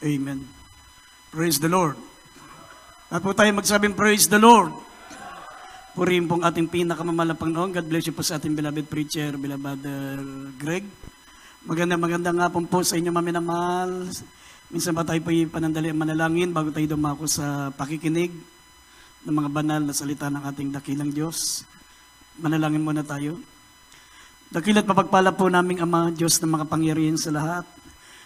Amen. Praise the Lord. At po tayo magsabing praise the Lord. Purihin pong ating pinakamamalang Panginoon. God bless you po sa ating beloved preacher, beloved Greg. Maganda nga po sa inyo maminamahal. Minsan ba tayo po panandali ang manalangin bago tayo dumako sa pakikinig ng mga banal na salita ng ating dakilang Diyos. Manalangin muna tayo. Dakila't mapagpala po naming Ama, Diyos ng mga pangyarihan sa lahat.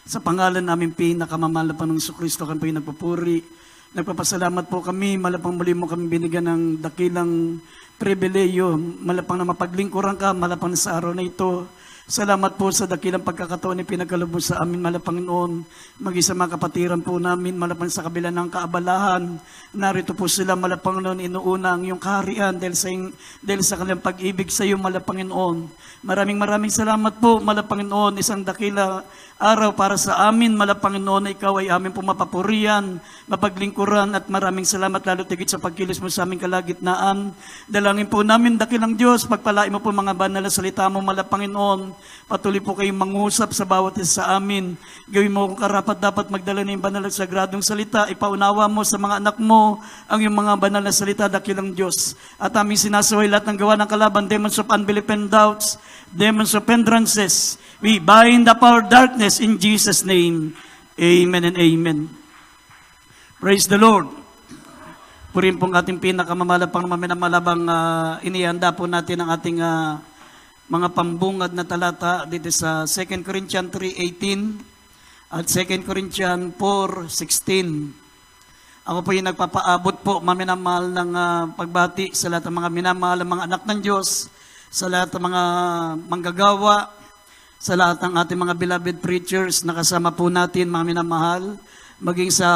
Sa pangalan namin pinakamamahal na Panginoong Kristo, kami po yung nagpupuri. Nagpapasalamat po kami, malapang muli mo kami binigyan ng dakilang pribileyo, malapang na mapaglingkuran ka, malapang na sa araw na ito. Salamat po sa dakilang pagkakataon na pinagkaloob sa amin, Malapanginoon. Mag-isa mga kapatiran po namin, malapang sa kabila ng kaabalahan. Narito po sila, Malapanginoon, inuuna ang iyong kaharian dahil sa kanilang pag-ibig sa iyo, Malapanginoon. Maraming salamat po, Malapanginoon. Isang dakila araw para sa amin, Malapanginoon, na ikaw ay aming pumapapurian, mapaglingkuran, at maraming salamat lalo tigit sa pagkilos mo sa aming kalagitnaan. Dalangin po namin, dakilang Diyos, pagpalain mo po mga banal na salita mo, Malapanginoon. Patuloy po kayong mangusap sa bawat isa sa amin. Gawin mo kung karapat dapat magdala ng banal at sagradong salita. Ipaunawa mo sa mga anak mo ang iyong mga banal na salita, dakilang Diyos. At aming sinasaway lahat ng gawa ng kalaban, demons of unbelief and doubts, demons of hindrances. We bind up our darkness in Jesus' name. Amen and amen. Praise the Lord. Purin pong ating pinakamamalang maminamalabang inihanda po natin ang ating mga pambungad na talata dito sa 2 Corinthians 3:18 at 2 Corinthians 4:16. Ako po yung nagpapaabot po, maminamahal ng pagbati sa lahat ng mga minamahal ng mga anak ng Diyos, sa lahat ng mga manggagawa, sa lahat ng ating mga beloved preachers na kasama po natin, mga minamahal, maging sa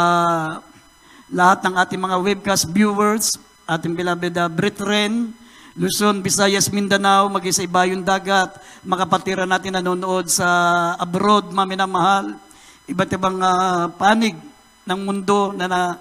lahat ng ating mga webcast viewers, ating beloved brethren, Luzon, Visayas, Mindanao, maging sa ibayong dagat, makapatira natin nanonood sa abroad, mga minamahal, iba't ibang panig ng mundo na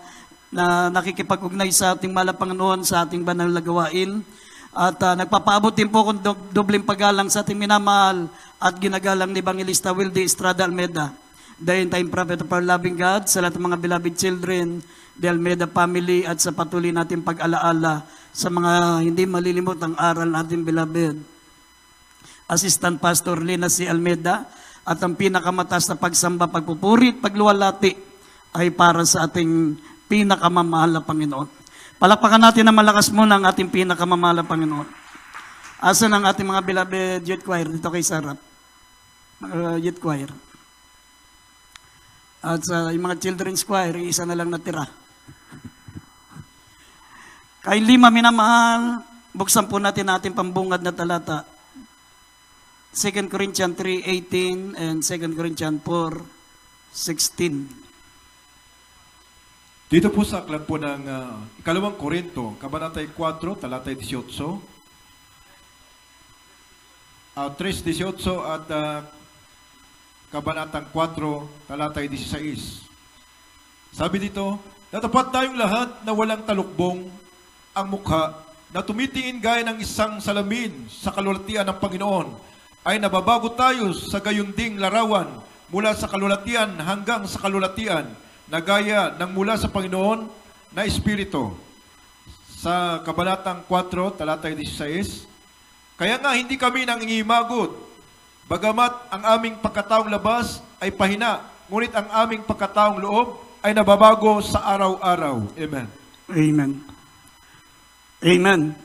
nakikipag-ugnay sa ating Malapanginoon, sa ating banal na gawain. At nagpapaabot din po kung dobleng paggalang sa ating minamahal at ginagalang ni Evangelista Wildy Estrada Almeda, the end-time prophet of our loving God, sa lahat ng mga beloved children, the Almeda family, at sa patuloy natin pag-alaala sa mga hindi malilimot ang aral natin, beloved Assistant Pastor Lina C. Almeda, at ang pinakamataas na pagsamba, pagpupuri, pagluwalhati ay para sa ating pinakamamahal na Panginoon. Palakpakan natin na malakas muna ang ating pinakamamahal na Panginoon. Asan ang ating mga beloved youth choir? Dito kay Sarap. Youth choir. At sa yung mga children's choir, isa na lang natira. Kay lima minamahal, buksan po natin ating pambungad na talata. 2 Corinthians 3:18 and 2 Corinthians 4:16. Dito po sa aklat po ng ikalawang Korinto, Kabanata 4, talata 18, 3:18 at Kabanatang 4, talata 16. Sabi dito, natapat tayong lahat na walang talukbong ang mukha, na tumitingin gaya ng isang salamin sa kalulatian ng Panginoon, ay nababago tayo sa gayunding larawan mula sa kalulatian hanggang sa kalulatian, na gaya ng mula sa Panginoon na Espiritu. Sa Kabanatang 4, talata 16, kaya nga hindi kami nangingimagod, bagamat ang aming pagkataong labas ay pahina, ngunit ang aming pagkataong loob ay nababago sa araw-araw. Amen. Amen. Amen.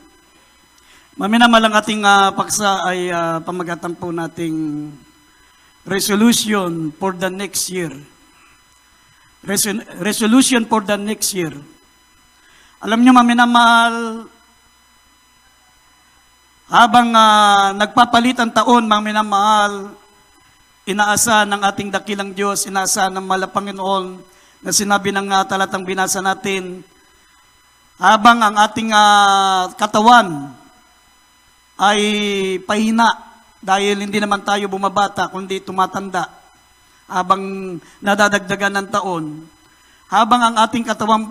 Maminamahal ang ating paksa ay pamagatan po nating resolution for the next year. Resolution for the next year. Alam niyo, maminamahal, habang nagpapalit ang taon, maminamahal, inaasahan ng ating dakilang Diyos, inaasahan ng Malapanginoon, na sinabi ng talatang binasa natin, habang ang ating katawan ay pahina, dahil hindi naman tayo bumabata, kundi tumatanda, habang nadadagdagan ng taon, habang ang ating katawang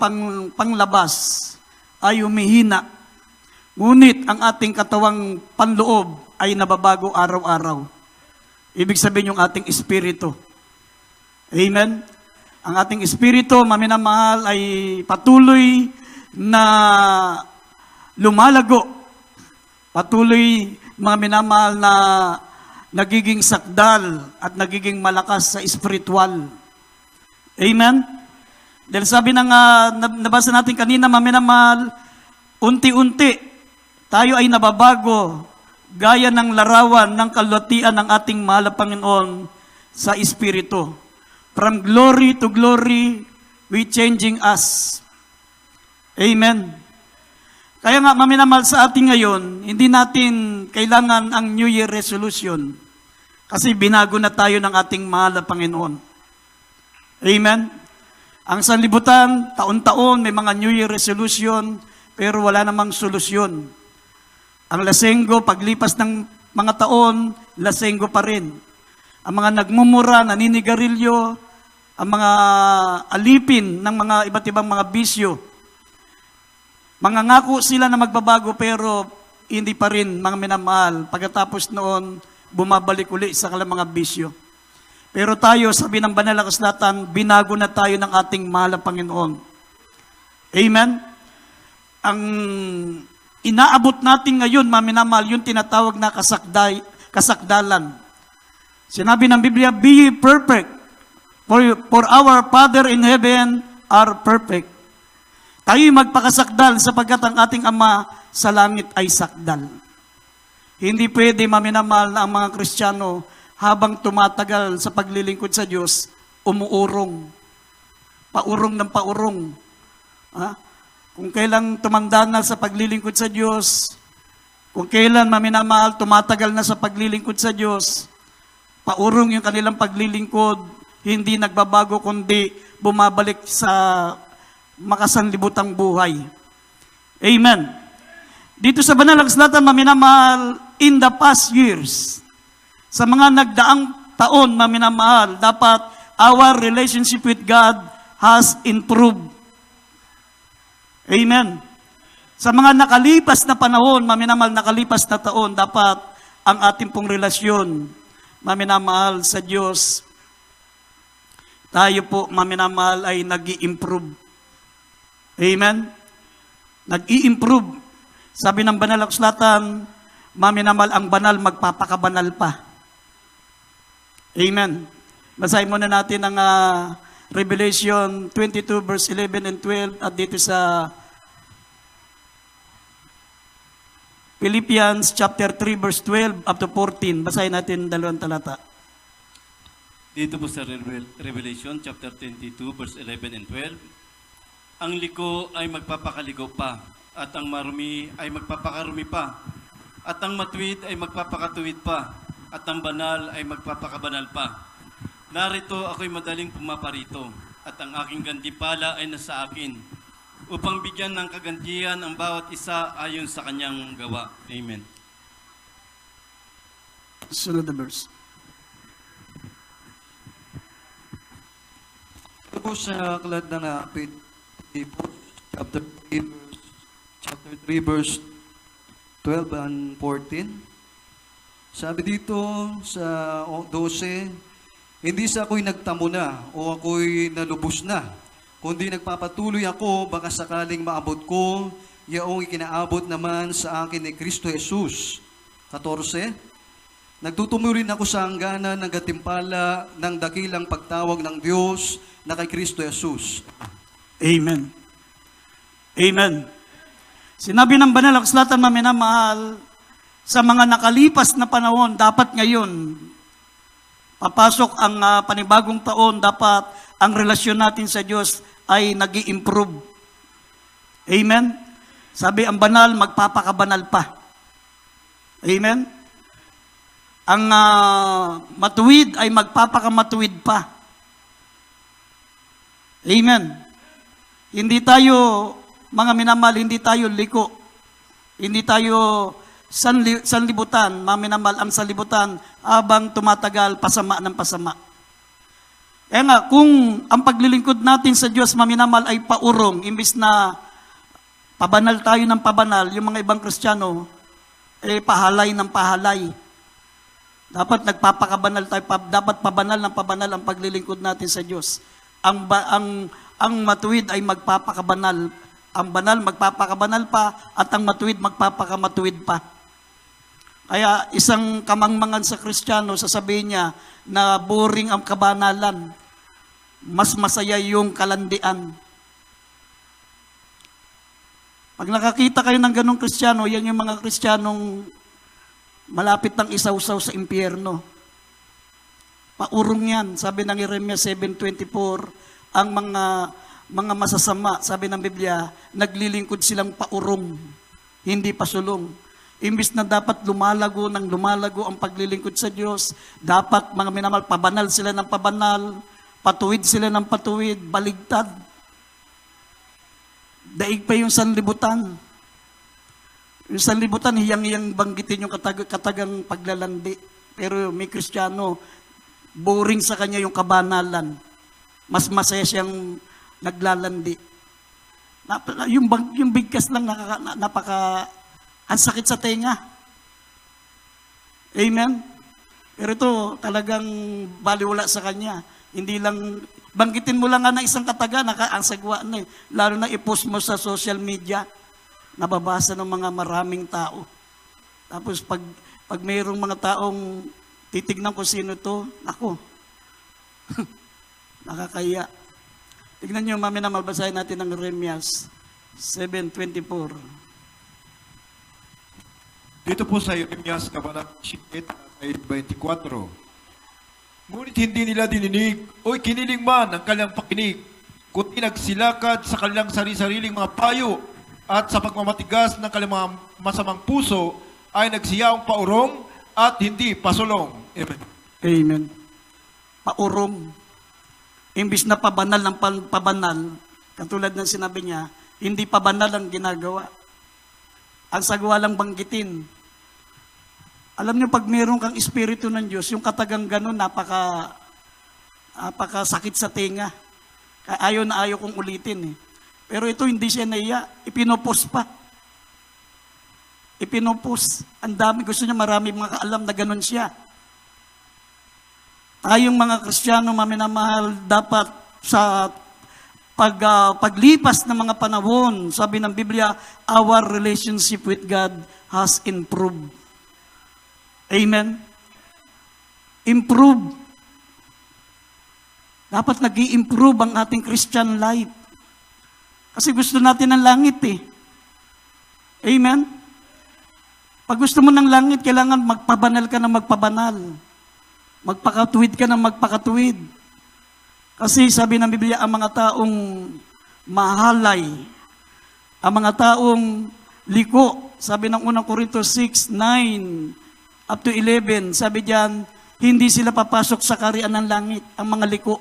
panglabas ay humihina, ngunit ang ating katawang panloob ay nababago araw-araw. Ibig sabihin yung ating espiritu. Amen? Ang ating espiritu, maminamahal, ay patuloy na lumalago. Patuloy, mga minamahal, na nagiging sakdal at nagiging malakas sa espiritual. Amen? Dahil sabi ng nabasa natin kanina, mga minamahal, unti-unti tayo ay nababago gaya ng larawan ng kalwatian ng ating mahal na Panginoon sa espiritu. From glory to glory, we changing us. Amen. Kaya nga, maminamahal, sa ating ngayon, hindi natin kailangan ang New Year resolution kasi binago na tayo ng ating mahal na Panginoon. Amen. Ang sanlibutan, taon-taon, may mga New Year resolution, pero wala namang solusyon. Ang lasenggo, paglipas ng mga taon, lasenggo pa rin. Ang mga nagmumura, naninigarilyo, ang mga alipin ng mga iba't ibang mga bisyo, mangangako sila na magbabago pero hindi pa rin, mga minamahal. Pagkatapos noon, bumabalik uli sa kanilang mga bisyo. Pero tayo, sabi ng banal na kasulatan, binago na tayo ng ating mahal na Panginoon. Amen? Ang inaabot natin ngayon, mga minamahal, yung tinatawag na kasakdalan. Sinabi ng Biblia, be ye perfect, for our Father in heaven are perfect. Tayo'y magpakasakdal sapagkat ang ating Ama sa langit ay sakdal. Hindi pwede, maminamahal, na ang mga Kristiyano habang tumatagal sa paglilingkod sa Diyos, umuurong. Paurong ng paurong. Ha? Kung kailan tumanda na sa paglilingkod sa Diyos, kung kailan, maminamahal, tumatagal na sa paglilingkod sa Diyos, paurong yung kanilang paglilingkod, hindi nagbabago kundi bumabalik sa makasanlibutang buhay. Amen. Dito sa banal na kasulatan, maminamahal, in the past years, sa mga nagdaang taon, maminamahal, dapat our relationship with God has improved. Amen. Sa mga nakalipas na panahon, maminamahal, nakalipas na taon, dapat ang ating pong relasyon, maminamahal, sa Diyos, tayo po, maminamahal, ay nag-i-improve. Amen? Nag-i-improve. Sabi ng banal na kasulatan, maminamahal, ang banal magpapakabanal pa. Amen. Basahin muna natin ang Revelation 22 verse 11 and 12 at dito sa Philippians chapter 3 verse 12 up to 14. Basahin natin dalawang talata. Dito po sa Revelation chapter 22 verse 11 and 12, ang liko ay magpapakaligo pa, at ang marumi ay magpapakarumi pa, at ang matuwid ay magpapakatuwid pa, at ang banal ay magpapakabanal pa. Narito ako'y madaling pumaparito, at ang aking gantipala ay nasa akin, upang bigyan ng kagantihan ang bawat isa ayon sa kanyang gawa. Amen. Sunod na verse. Ito po sa aklat ng chapter 3 verse 12 and 14. Sabi dito sa 12, hindi sa ako'y nagtamo na o ako'y nalubos na, kundi nagpapatuloy ako baka sakaling maabot ko yaong ikinaabot naman sa akin ni Kristo Jesus. 14, nagtutumulin ako sa hangganan ng gatimpala ng dakilang pagtawag ng Diyos na kay Kristo Jesus. Amen. Amen. Sinabi ng banal na kasulatan, maminamahal, sa mga nakalipas na panahon, dapat ngayon, papasok ang panibagong taon, dapat ang relasyon natin sa Diyos ay nag-i-improve. Amen? Sabi, ang banal, magpapakabanal pa. Amen? Ang matuwid ay magpapakamatuwid pa. Amen? Hindi tayo, mga minamahal, hindi tayo liko. Hindi tayo sanlibutan, maminamahal, ang sanlibutan habang tumatagal, pasama ng pasama. Kaya nga, kung ang paglilingkod natin sa Diyos, maminamahal, ay paurong, imbis na pabanal tayo ng pabanal, yung mga ibang Kristiyano, pahalay ng pahalay. Dapat nagpapakabanal tayo, dapat pabanal ng pabanal ang paglilingkod natin sa Diyos. ang matuwid ay magpapakabanal. Ang banal magpapakabanal pa at ang matuwid magpapakamatuwid pa. Kaya isang kamangmangan sa Kristiyano, sasabihin niya na boring ang kabanalan. Mas masaya yung kalandian. Pag nakakita kayo ng ganong Kristiyano, yan yung mga Kristiyanong malapit ng isawsaw sa impyerno. Paurong yan. Sabi ng Jeremiah 7:24, ang mga masasama, sabi ng Biblia, naglilingkod silang paurong, hindi pasulong. Imbis na dapat lumalago ang paglilingkod sa Diyos, dapat mga minamahal, pabanal sila ng pabanal, patuwid sila ng patuwid, baligtad. Daig pa yung sanlibutan. Yung sanlibutan, hiyang-hiyang banggitin yung katagang paglalandi. Pero may Kristiyano, boring sa kanya yung kabanalan. Mas masaya siyang naglalandi. Yung bigkas lang ang sakit sa tenga. Amen? Pero ito, talagang baliwala sa kanya. Hindi lang, banggitin mo lang nga ng isang kataga, ang sagwa na eh. Lalo na i-post mo sa social media, nababasa ng mga maraming tao. Tapos pag mayroong mga taong titignan ko sino to, ako, nakakaya. Tignan nyo, mami na malbasahin natin ng Jeremias 7:24. Dito po sa Jeremias, Kabanata 7:24. Ngunit hindi nila dininig, o'y kiniling man ang kanilang pakinig, kundi nagsilakad sa kanilang sarili-sariling mga payo, at sa pagmamatigas ng kanilang mga masamang puso, ay nagsiyaong paurong at hindi pasulong. Amen. Amen. Paurong. Imbis na pabanal ng pabanal, katulad ng sinabi niya, hindi pabanal ang ginagawa. Ang sagwa lang banggitin. Alam niyo, pag mayroon kang espiritu ng Diyos, yung katagang ganun, napakasakit sa tenga. Kaya ayaw kong ulitin eh. Pero ito, hindi siya naiya. Ipinopos pa. Ipinopos. Ang dami, gusto niya marami mga kaalam na ganun siya. Tayong mga Kristiyano, maminamahal, dapat sa paglipas ng mga panahon, sabi ng Biblia, our relationship with God has improved. Amen? Improve. Dapat nag-i-improve ang ating Christian life. Kasi gusto natin ng langit eh. Amen? Pag gusto mo ng langit, kailangan magpabanal ka na magpabanal. Magpakatuwid ka na magpakatuwid. Kasi sabi ng Biblia, ang mga taong mahalay, ang mga taong liko, sabi ng unang Korinto 6:9 up to 11, sabi diyan, hindi sila papasok sa kaharian ng langit, ang mga liko.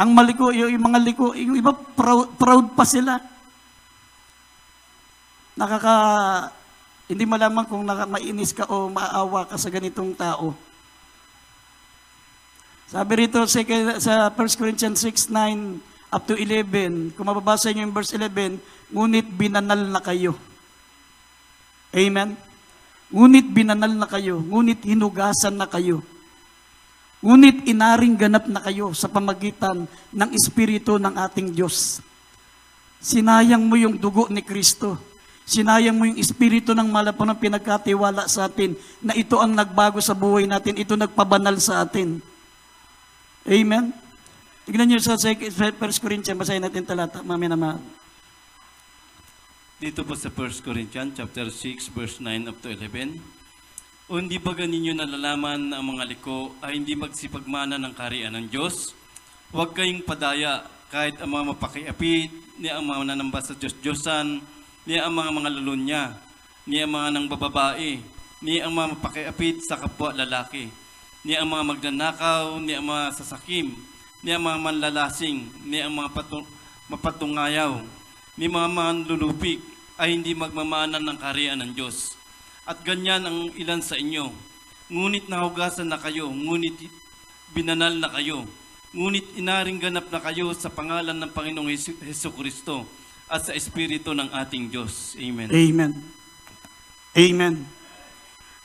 Ang maliko, yung mga liko, yung iba proud pa sila. Hindi malaman kung mainis ka o maawa ka sa ganitong tao. Sabi rito sa 1 Corinthians 6:9 up to 11, kung mababasa niyo yung verse 11, ngunit binanal na kayo. Amen? Ngunit binanal na kayo, ngunit hinugasan na kayo. Ngunit inaring ganap na kayo sa pamagitan ng Espiritu ng ating Diyos. Sinayang mo yung dugo ni Kristo. Sinayang mo yung Espiritu ng malapunang pinagkatiwala sa atin na ito ang nagbago sa buhay natin, ito nagpabanal sa atin. Amen? Tignan niyo sa 1 Corinthians, basahin natin talata, mami. Dito po sa 1 Corinthians chapter 6 verse 9 up to 11. O hindi ba ninyo nalalaman na ang mga liko ay hindi magsipagmana ng kaharian ng Diyos? Huwag kayong padaya kahit ang mga mapakiapid, ni ang mga nanamba sa Diyos-Diyosan, ni ang mga lulunya, ni ang mga nang bababae, ni ang mga mapakiapid sa kapwa lalaki, ni ang mga magnanakaw, ni ang mga sasakim, ni ang mga manlalasing, ni ang mga mapatungayaw, ni mga manlulupig ay hindi magmamanan ng kaharian ng Diyos. At ganyan ang ilan sa inyo. Ngunit nahugasan na kayo, ngunit binanal na kayo, ngunit inaring ganap na kayo sa pangalan ng Panginoong Hesukristo at sa Espiritu ng ating Diyos. Amen. Amen. Amen.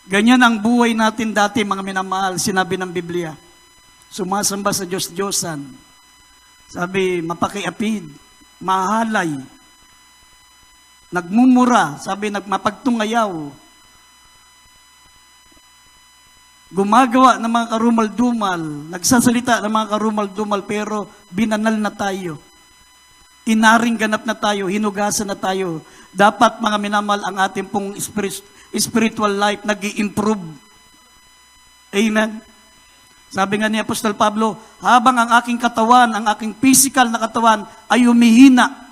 Ganyan ang buhay natin dati, mga minamahal, sinabi ng Biblia. Sumasamba sa Diyos-Diyosan. Sabi, mapakiapid, mahalay, nagmumura, sabi, mapagtungayaw, gumagawa ng mga karumal-dumal, nagsasalita ng mga karumal-dumal, pero binanal na tayo. Inaring ganap na tayo, hinugasan na tayo. Dapat mga minamal ang ating pong spiritual life nag-i-improve. Amen? Sabi nga ni Apostol Pablo, habang ang aking katawan, ang aking physical na katawan ay humihina,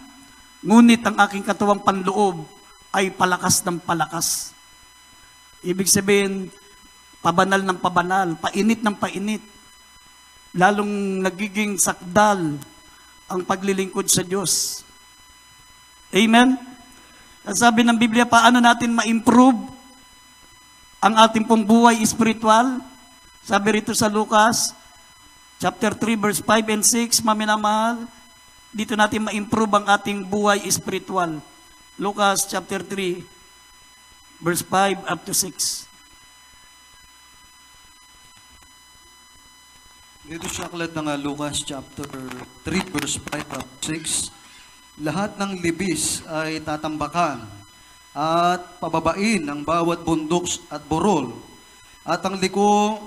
ngunit ang aking katawang panloob ay palakas ng palakas. Ibig sabihin, pabanal ng pabanal, painit ng painit. Lalong nagiging sakdal ang paglilingkod sa Diyos. Amen? At sabi ng Biblia, paano natin ma-improve ang ating pong buhay spiritual? Sabi rito sa Lucas, chapter 3, verse 5 and 6, maminamahal, dito natin ma-improve ang ating buhay spiritual. Lucas chapter 3, verse 5 up to 6. Dito sa aklat ng Lucas chapter 3 verse 5 up 6, lahat ng libis ay tatambakan at pababain ang bawat bundok at burol, at ang liko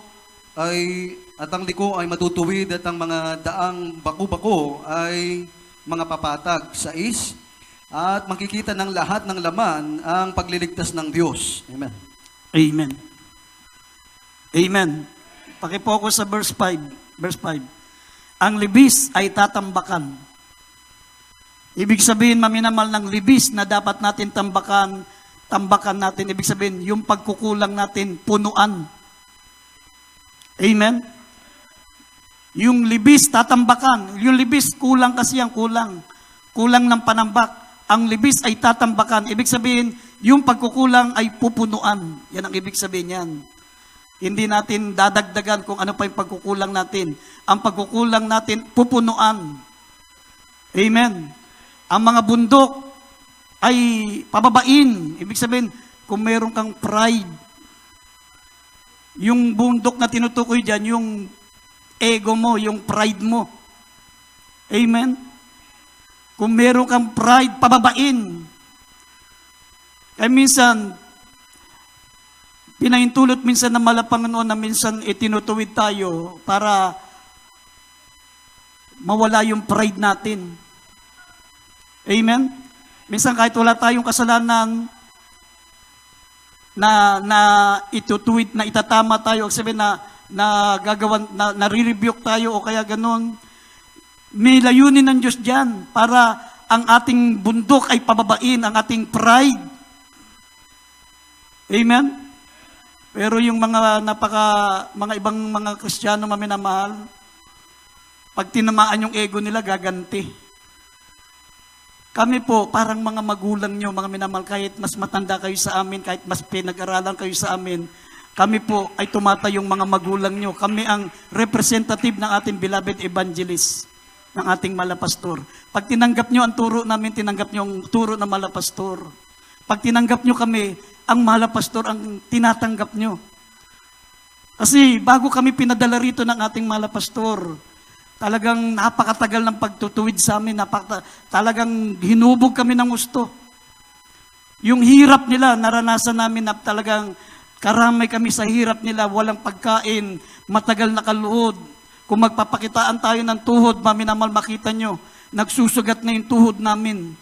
ay matutuwid, at ang mga daang bako-bako ay mga papatag. 6, at makikita ng lahat ng laman ang pagliligtas ng Diyos. Amen. Amen. Amen. Pakipokus sa verse 5. Verse 5. Ang libis ay tatambakan. Ibig sabihin, maminamal ng libis na dapat natin tambakan natin. Ibig sabihin, yung pagkukulang natin, punuan. Amen? Yung libis, tatambakan. Yung libis, kulang kasi yan, kulang. Kulang ng panambak. Ang libis ay tatambakan. Ibig sabihin, yung pagkukulang ay pupunuan. Yan ang ibig sabihin yan. Hindi natin dadagdagan kung ano pa yung pagkukulang natin. Ang pagkukulang natin, pupunuan. Amen. Ang mga bundok ay pababain. Ibig sabihin, kung meron kang pride, yung bundok na tinutukoy dyan, yung ego mo, yung pride mo. Amen. Kung meron kang pride, pababain. Kaya minsan, pinahintulot minsan ng Panginoon na minsan itinutuwid tayo para mawala yung pride natin. Amen? Minsan kahit wala tayong kasalanan na itutuwid, na itatama tayo, sabihin na gagawan, na nare-rebuke tayo o kaya ganun, may layunin ng Diyos diyan para ang ating bundok ay pababain, ang ating pride. Amen? Pero yung mga ibang mga Kristiyano maminamahal, pag tinamaan yung ego nila, gaganti. Kami po, parang mga magulang nyo, mga minamahal, kahit mas matanda kayo sa amin, kahit mas pinag-aralan kayo sa amin, kami po ay tumatayong mga magulang nyo. Kami ang representative ng ating beloved evangelist, ng ating malapastor. Pag tinanggap nyo ang turo namin, tinanggap nyo ang turo ng malapastor. Pag tinanggap nyo kami, ang malapastor ang tinatanggap nyo. Kasi bago kami pinadala rito ng ating malapastor, talagang napakatagal ng pagtutuwid sa amin, talagang hinubog kami ng gusto. Yung hirap nila, naranasan namin na talagang karamay kami sa hirap nila, walang pagkain, matagal na kaluhod. Kung magpapakitaan tayo ng tuhod, maminamal makita nyo, nagsusugat na yung tuhod namin.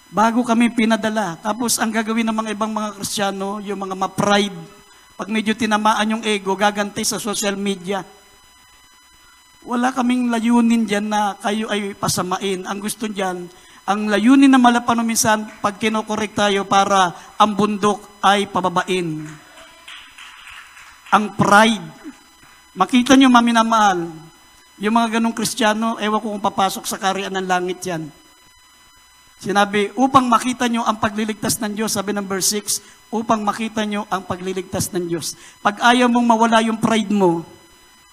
Bago kami pinadala. Tapos ang gagawin ng mga ibang mga Kristiyano, yung mga ma-pride, pag medyo tinamaan yung ego, gaganti sa social media. Wala kaming layunin dyan na kayo ay pasamain. Ang gusto dyan, ang layunin na malapano minsan, pag kinokorek tayo para ang bundok ay pababain. Ang pride. Makita nyo, maminamahal, yung mga ganong Kristiyano, ewan ko kung papasok sa kaharian ng langit yan. Sinabi, upang makita nyo ang pagliligtas ng Diyos, sabi ng verse 6, upang makita nyo ang pagliligtas ng Diyos. Pag ayaw mong mawala yung pride mo,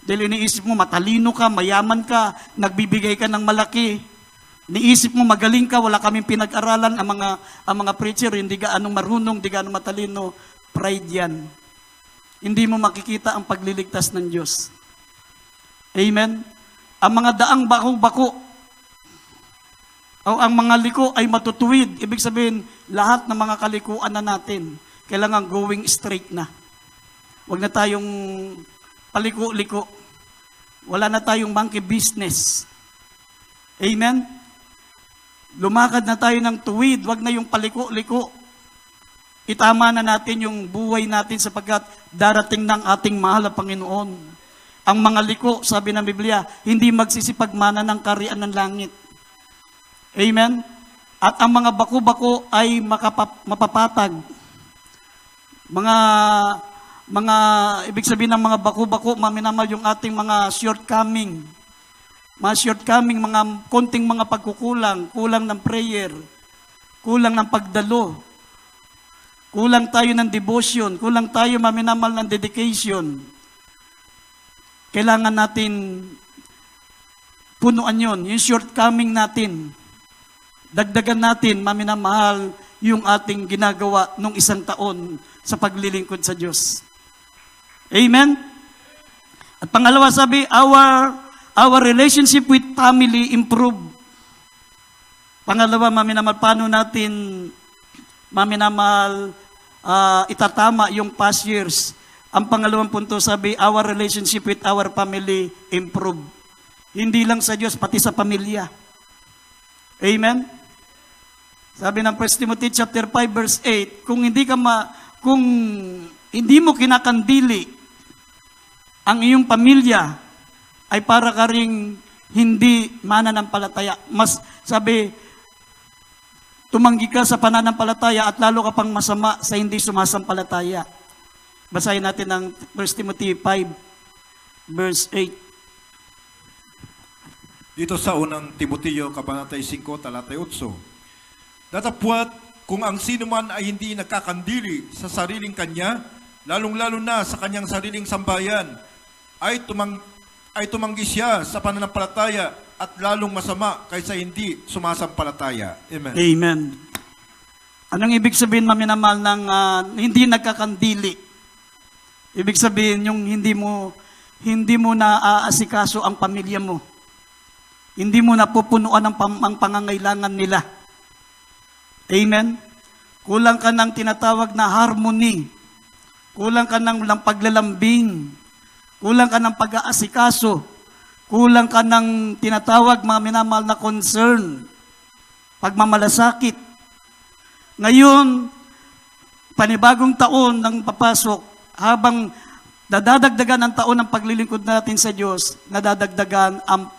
dahil iniisip mo matalino ka, mayaman ka, nagbibigay ka ng malaki, iniisip mo magaling ka, wala kaming pinag-aralan, ang mga preacher, hindi ka anong marunong, hindi ka anong matalino, pride yan. Hindi mo makikita ang pagliligtas ng Diyos. Amen? ang mga daang bako-bako o ang mga liko ay matutuwid. Ibig sabihin, lahat ng mga kalikuan na natin, kailangan going straight na. Huwag na tayong paliko-liko. Wala na tayong monkey business. Amen? Lumakad na tayo ng tuwid, wag na yung paliko-liko. Itama na natin yung buhay natin sapagkat darating ng ating mahal na Panginoon. Ang mga liko, sabi ng Biblia, hindi magsisipagmana ng karian ng langit. Amen? At ang mga bako-bako ay mapapatag. Ibig sabihin ng mga bako-bako, maminamal yung ating mga shortcoming. Mga shortcoming, mga konting mga pagkukulang, kulang ng prayer, kulang ng pagdalo, kulang tayo ng devotion, kulang tayo maminamal ng dedication. Kailangan natin punuan yun, yung shortcoming natin. Dagdagan natin, maminamahal, yung ating ginagawa nung isang taon sa paglilingkod sa Diyos. Amen? At pangalawa sabi, our relationship with family improve. Pangalawa, maminamahal, paano natin maminamahal itatama yung past years. Ang pangalawang punto sabi, our relationship with our family improve. Hindi lang sa Diyos, pati sa pamilya. Amen? Sabi ng 1 Timothy chapter 5 verse 8, kung hindi mo kinakandili ang iyong pamilya, ay para ka ring hindi mananampalataya. Mas sabi, tumanggi ka sa pananampalataya at lalo ka pang masama sa hindi sumasampalataya. Basahin natin ang 1 Timothy 5 verse 8. Dito sa unang Timoteo, Kabanata 5, talata 8. Datapwat, kung ang sino man ay hindi nakakandili sa sariling kanya, lalong-lalo na sa kanyang sariling sambayan, ay tumanggi siya sa pananampalataya at lalong masama kaysa hindi sumasampalataya. Amen. Amen. Anong ibig sabihin, maminamahal, ng hindi nagkakandili? Ibig sabihin, yung hindi mo naaasikaso ang pamilya mo. Hindi mo napupunuan ang pangangailangan nila. Amen? Kulang ka ng tinatawag na harmony. Kulang ka ng paglalambing. Kulang ka ng pag-aasikaso. Kulang ka ng tinatawag, mga minamahal, na concern. Pagmamalasakit. Ngayon, panibagong taon ng papasok, habang nadadagdagan ang taon ng paglilingkod natin sa Diyos, nadadagdagan ang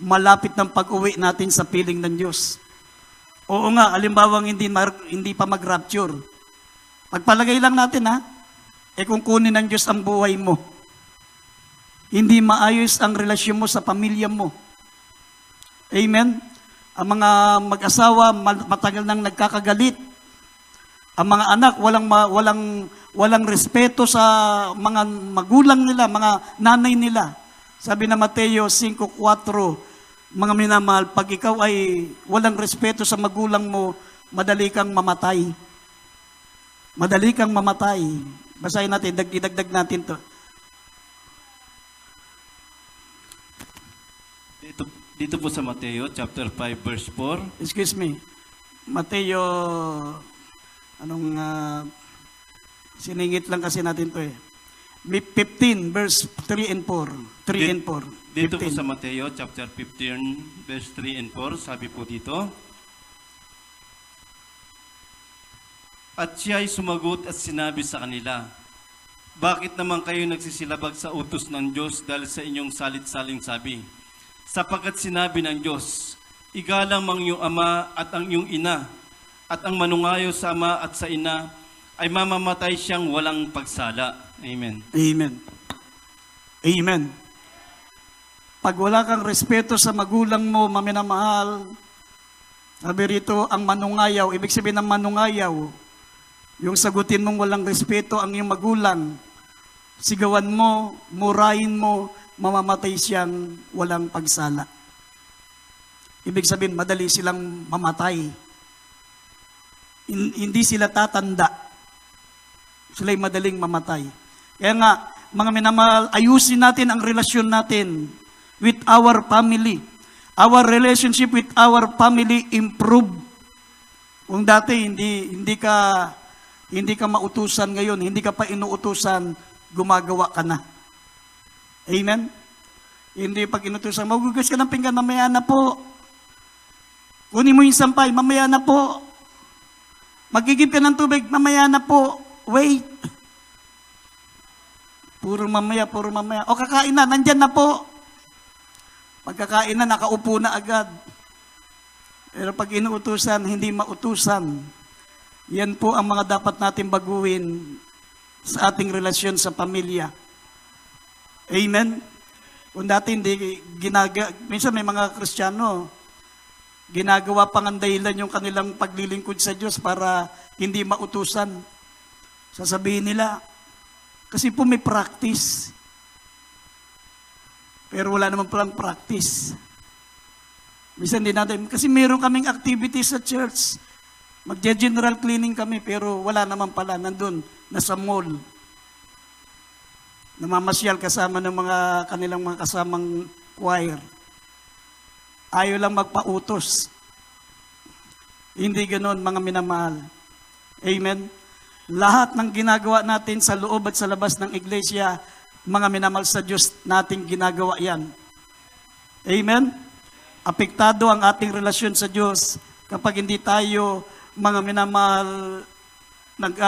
malapit ng pag-uwi natin sa piling ng Diyos. Oo nga, alimbawang hindi pa mag-rapture. Pagpalagay lang natin kung kunin ng Diyos ang buhay mo, hindi maayos ang relasyon mo sa pamilya mo. Amen? Ang mga mag-asawa matagal nang nagkakagalit. Ang mga anak walang respeto sa mga magulang nila, mga nanay nila. Sabi na Mateo 5:4, mga minamahal, pag ikaw ay walang respeto sa magulang mo, madali kang mamatay. Madali kang mamatay. Basahin natin, idagdag natin to. Dito po sa Mateo chapter 5 verse 4. Excuse me. Mateo, siningit lang kasi natin to 15 verse 3 and 4. 3 and 4. Dito po 15. sa Mateo chapter 15 verse 3 and 4, sabi po dito, at siya ay sumagot at sinabi sa kanila, bakit naman kayo nagsisilabag sa utos ng Diyos dahil sa inyong salit-saling sabi? Sapagkat sinabi ng Diyos, igalang mang iyong ama at ang iyong ina, at ang manungayo sa ama at sa ina ay mamamatay siyang walang pagsala. Amen. Amen. Amen. Pag wala kang respeto sa magulang mo, maminamahal, sabi rito, ang manungayaw, ibig sabihin ng manungayaw, yung sagutin mong walang respeto ang iyong magulang, sigawan mo, murahin mo, mamamatay siyang walang pagsala. Ibig sabihin, madali silang mamatay. Hindi sila tatanda. Sila'y madaling mamatay. Kaya nga, mga minamahal, ayusin natin ang relasyon natin. with our family. Our relationship with our family improve. Kung dati hindi ka mautusan ngayon, hindi ka pa inuutusan, gumagawa ka na. Amen? Hindi pag inutusan, magugas ka ng pinggan, mamaya na po. Kunin mo yung sampay, mamaya na po. Magigib ka ng tubig, mamaya na po. Wait. Puro mamaya. O kakain na, nandyan na po. Pagkakain na, nakaupo na agad. Pero pag inuutusan, hindi mautusan. Yan po ang mga dapat natin baguhin sa ating relasyon sa pamilya. Amen? Kung dati minsan may mga Kristiyano, ginagawa pang ang dahilan yung kanilang paglilingkod sa Diyos para hindi mautusan. Sasabihin nila, kasi po may practice. Pero wala naman palang practice. Minsan din natin, kasi meron kaming activities sa church. Magge-general cleaning kami, pero wala naman pala, nandun, nasa mall. Namamasyal kasama ng kanilang mga kasamang choir. Ayaw lang magpautos. Hindi ganoon, mga minamahal. Amen? Lahat ng ginagawa natin sa loob at sa labas ng iglesia, mga minamahal sa Diyos, nating ginagawa yan. Amen? Apektado ang ating relasyon sa Diyos kapag hindi tayo, mga minamahal,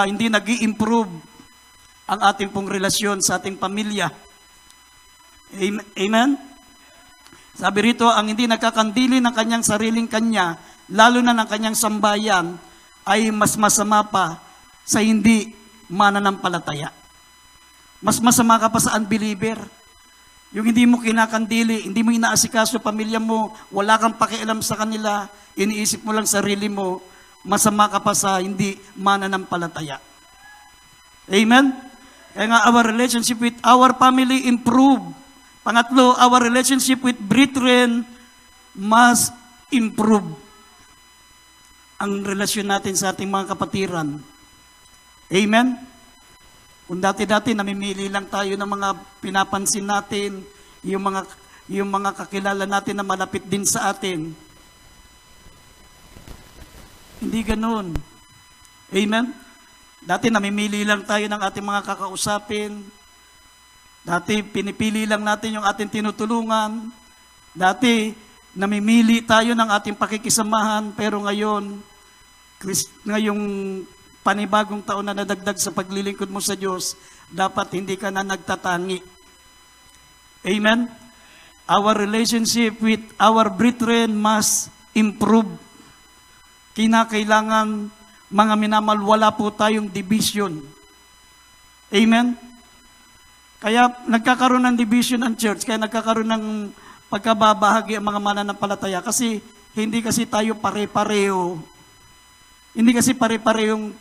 hindi nag-i-improve ang ating pong relasyon sa ating pamilya. Amen? Sabi rito, ang hindi nagkakandili ng kanyang sariling kanya, lalo na ng kanyang sambayan, ay mas masama pa sa hindi mananampalataya. Mas masama ka pa sa unbeliever. Yung hindi mo kinakandili, hindi mo inaasikaso pamilya mo, wala kang pakialam sa kanila, iniisip mo lang sarili mo, masama ka pa sa hindi mananampalataya. Amen? Kaya nga, our relationship with our family improve. Pangatlo, our relationship with brethren must improve. Ang relasyon natin sa ating mga kapatiran. Amen? Kung dati-dati namimili lang tayo ng mga pinapansin natin, yung mga kakilala natin na malapit din sa atin. Hindi ganoon. Amen? Dati namimili lang tayo ng ating mga kakausapin. Dati pinipili lang natin yung ating tinutulungan. Dati namimili tayo ng ating pakikisamahan. Pero ngayong panibagong taon na nadagdag sa paglilingkod mo sa Diyos, dapat hindi ka na nagtatangi. Amen? Our relationship with our brethren must improve. Kinakailangan, mga minamahal, wala po tayong division. Amen? Kaya nagkakaroon ng division ang church, kaya nagkakaroon ng pagkababahagi ang mga mananampalataya kasi hindi kasi tayo pare-pareho. Hindi kasi pare-pareho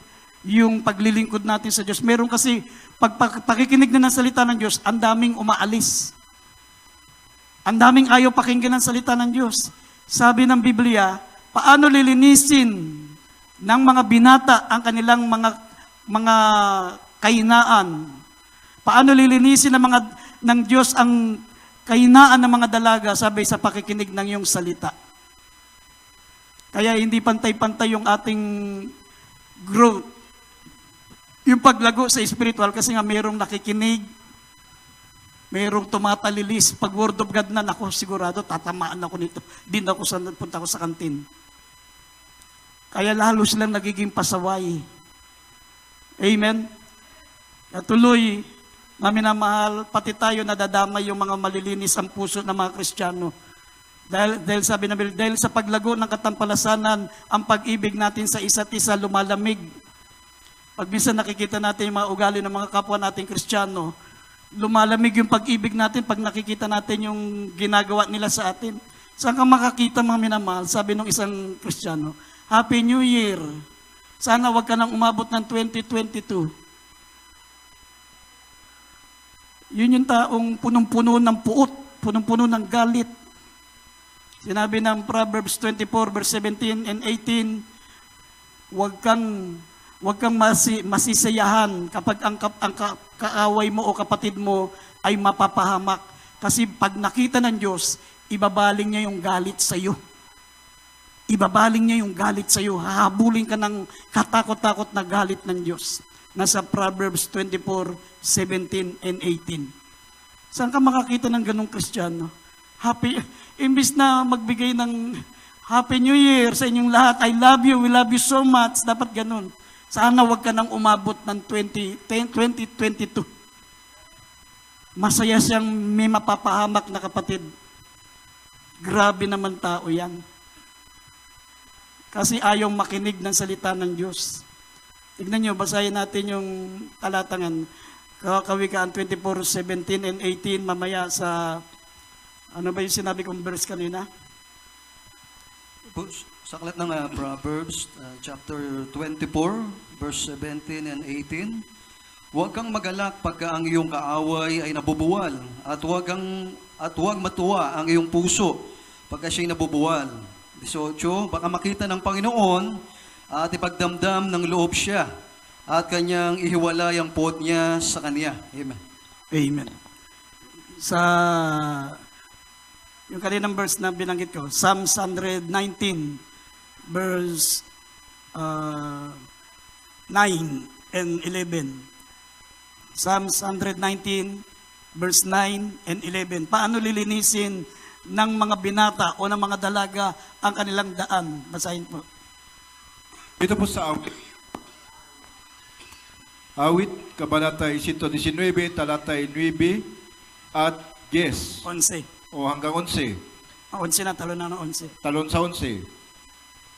yung paglilingkod natin sa Diyos. Meron kasi, pakikinig na ng salita ng Diyos, ang daming umaalis. Ang daming ayaw pakinggan ng salita ng Diyos. Sabi ng Biblia, paano lilinisin ng mga binata ang kanilang mga kahinaan? Paano lilinisin ng Diyos ang kahinaan ng mga dalaga? Sabi sa pakikinig ng iyong salita. Kaya hindi pantay-pantay yung ating growth. Yung paglago sa spiritual, kasi nga mayroong nakikinig, mayroong tumatalilis. Pag word of God na, ako sigurado, tatamaan ako nito. Din ako punta ko sa kantin. Kaya lalo silang nagiging pasaway. Amen? At tuloy, maminamahal, pati tayo nadadamay yung mga malilinis ang puso ng mga Kristiyano. Dahil sabi na, dahil sa paglago ng katampalasanan, ang pag-ibig natin sa isa't isa lumalamig. Pag minsan nakikita natin yung mga ugali ng mga kapwa nating Kristiyano, lumalamig yung pag-ibig natin pag nakikita natin yung ginagawa nila sa atin. Saan ka makakita, mga minamahal? Sabi ng isang Kristiyano, Happy New Year! Sana wag ka nang umabot ng 2022. Yun yung taong punong-puno ng puot, punong-puno ng galit. Sinabi ng Proverbs 24, verse 17 and 18, Huwag kang masisayahan kapag ang kaaway mo o kapatid mo ay mapapahamak. Kasi pag nakita ng Diyos, ibabaling niya yung galit sa iyo. Ibabaling niya yung galit sa iyo. Hahabulin ka ng katakot-takot na galit ng Diyos. Nasa Proverbs 24:17 and 18. Saan ka makakita ng ganong Kristiyano? Happy, imbis na magbigay ng Happy New Year sa inyong lahat. I love you, we love you so much. Dapat ganun. Sana wag ka nang umabot ng 2022. Masaya siyang may mapapahamak na kapatid. Grabe naman tao yan. Kasi ayaw makinig ng salita ng Diyos. Tignan nyo, basahin natin yung talatangan. Kawikaan 24:17 and 18, mamaya sa, ano ba yung sinabi kong verse kanina? Sa aklat ng Proverbs, chapter 24, verse 17 and 18, huwag kang magalak pagka ang iyong kaaway ay nabubuwal, at huwag matuwa ang iyong puso pagka siya'y nabubuwal. 18, baka makita ng Panginoon at ipagdamdam ng loob siya at kanyang ihiwalay ang puot niya sa kanya. Amen. Amen. Sa yung kaninang verse na binanggit ko, Psalms 119, verse 9 and 11. Psalms 119, verse 9 and 11. Paano lilinisin ng mga binata o ng mga dalaga ang kanilang daan? Basahin po. Dito po sa awit. Awit, kabanatay 119, talatay 9 at 10 11. o hanggang 11. 11 na, talo na ng 11. Talon sa 11.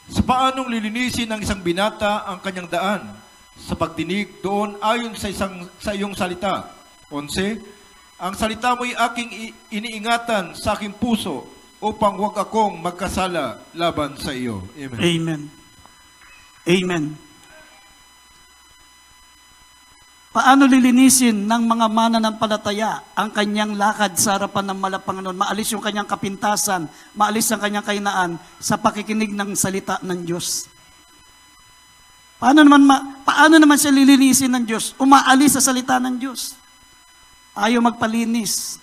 Sa paanong lilinisin ng isang binata ang kanyang daan? Sa pagdinig doon ayon sa iyong salita. 11. Ang salita mo'y aking iniingatan sa aking puso upang huwag akong magkasala laban sa iyo. Amen. Amen. Amen. Paano lilinisin ng mga mananampalataya ang kanyang lakad sa harapan ng Panginoon? Maalis yung kanyang kapintasan, maalis ang kanyang kahinaan sa pakikinig ng salita ng Diyos. Paano naman siya lilinisin ng Diyos? Umaalis sa salita ng Diyos. Ayaw magpalinis.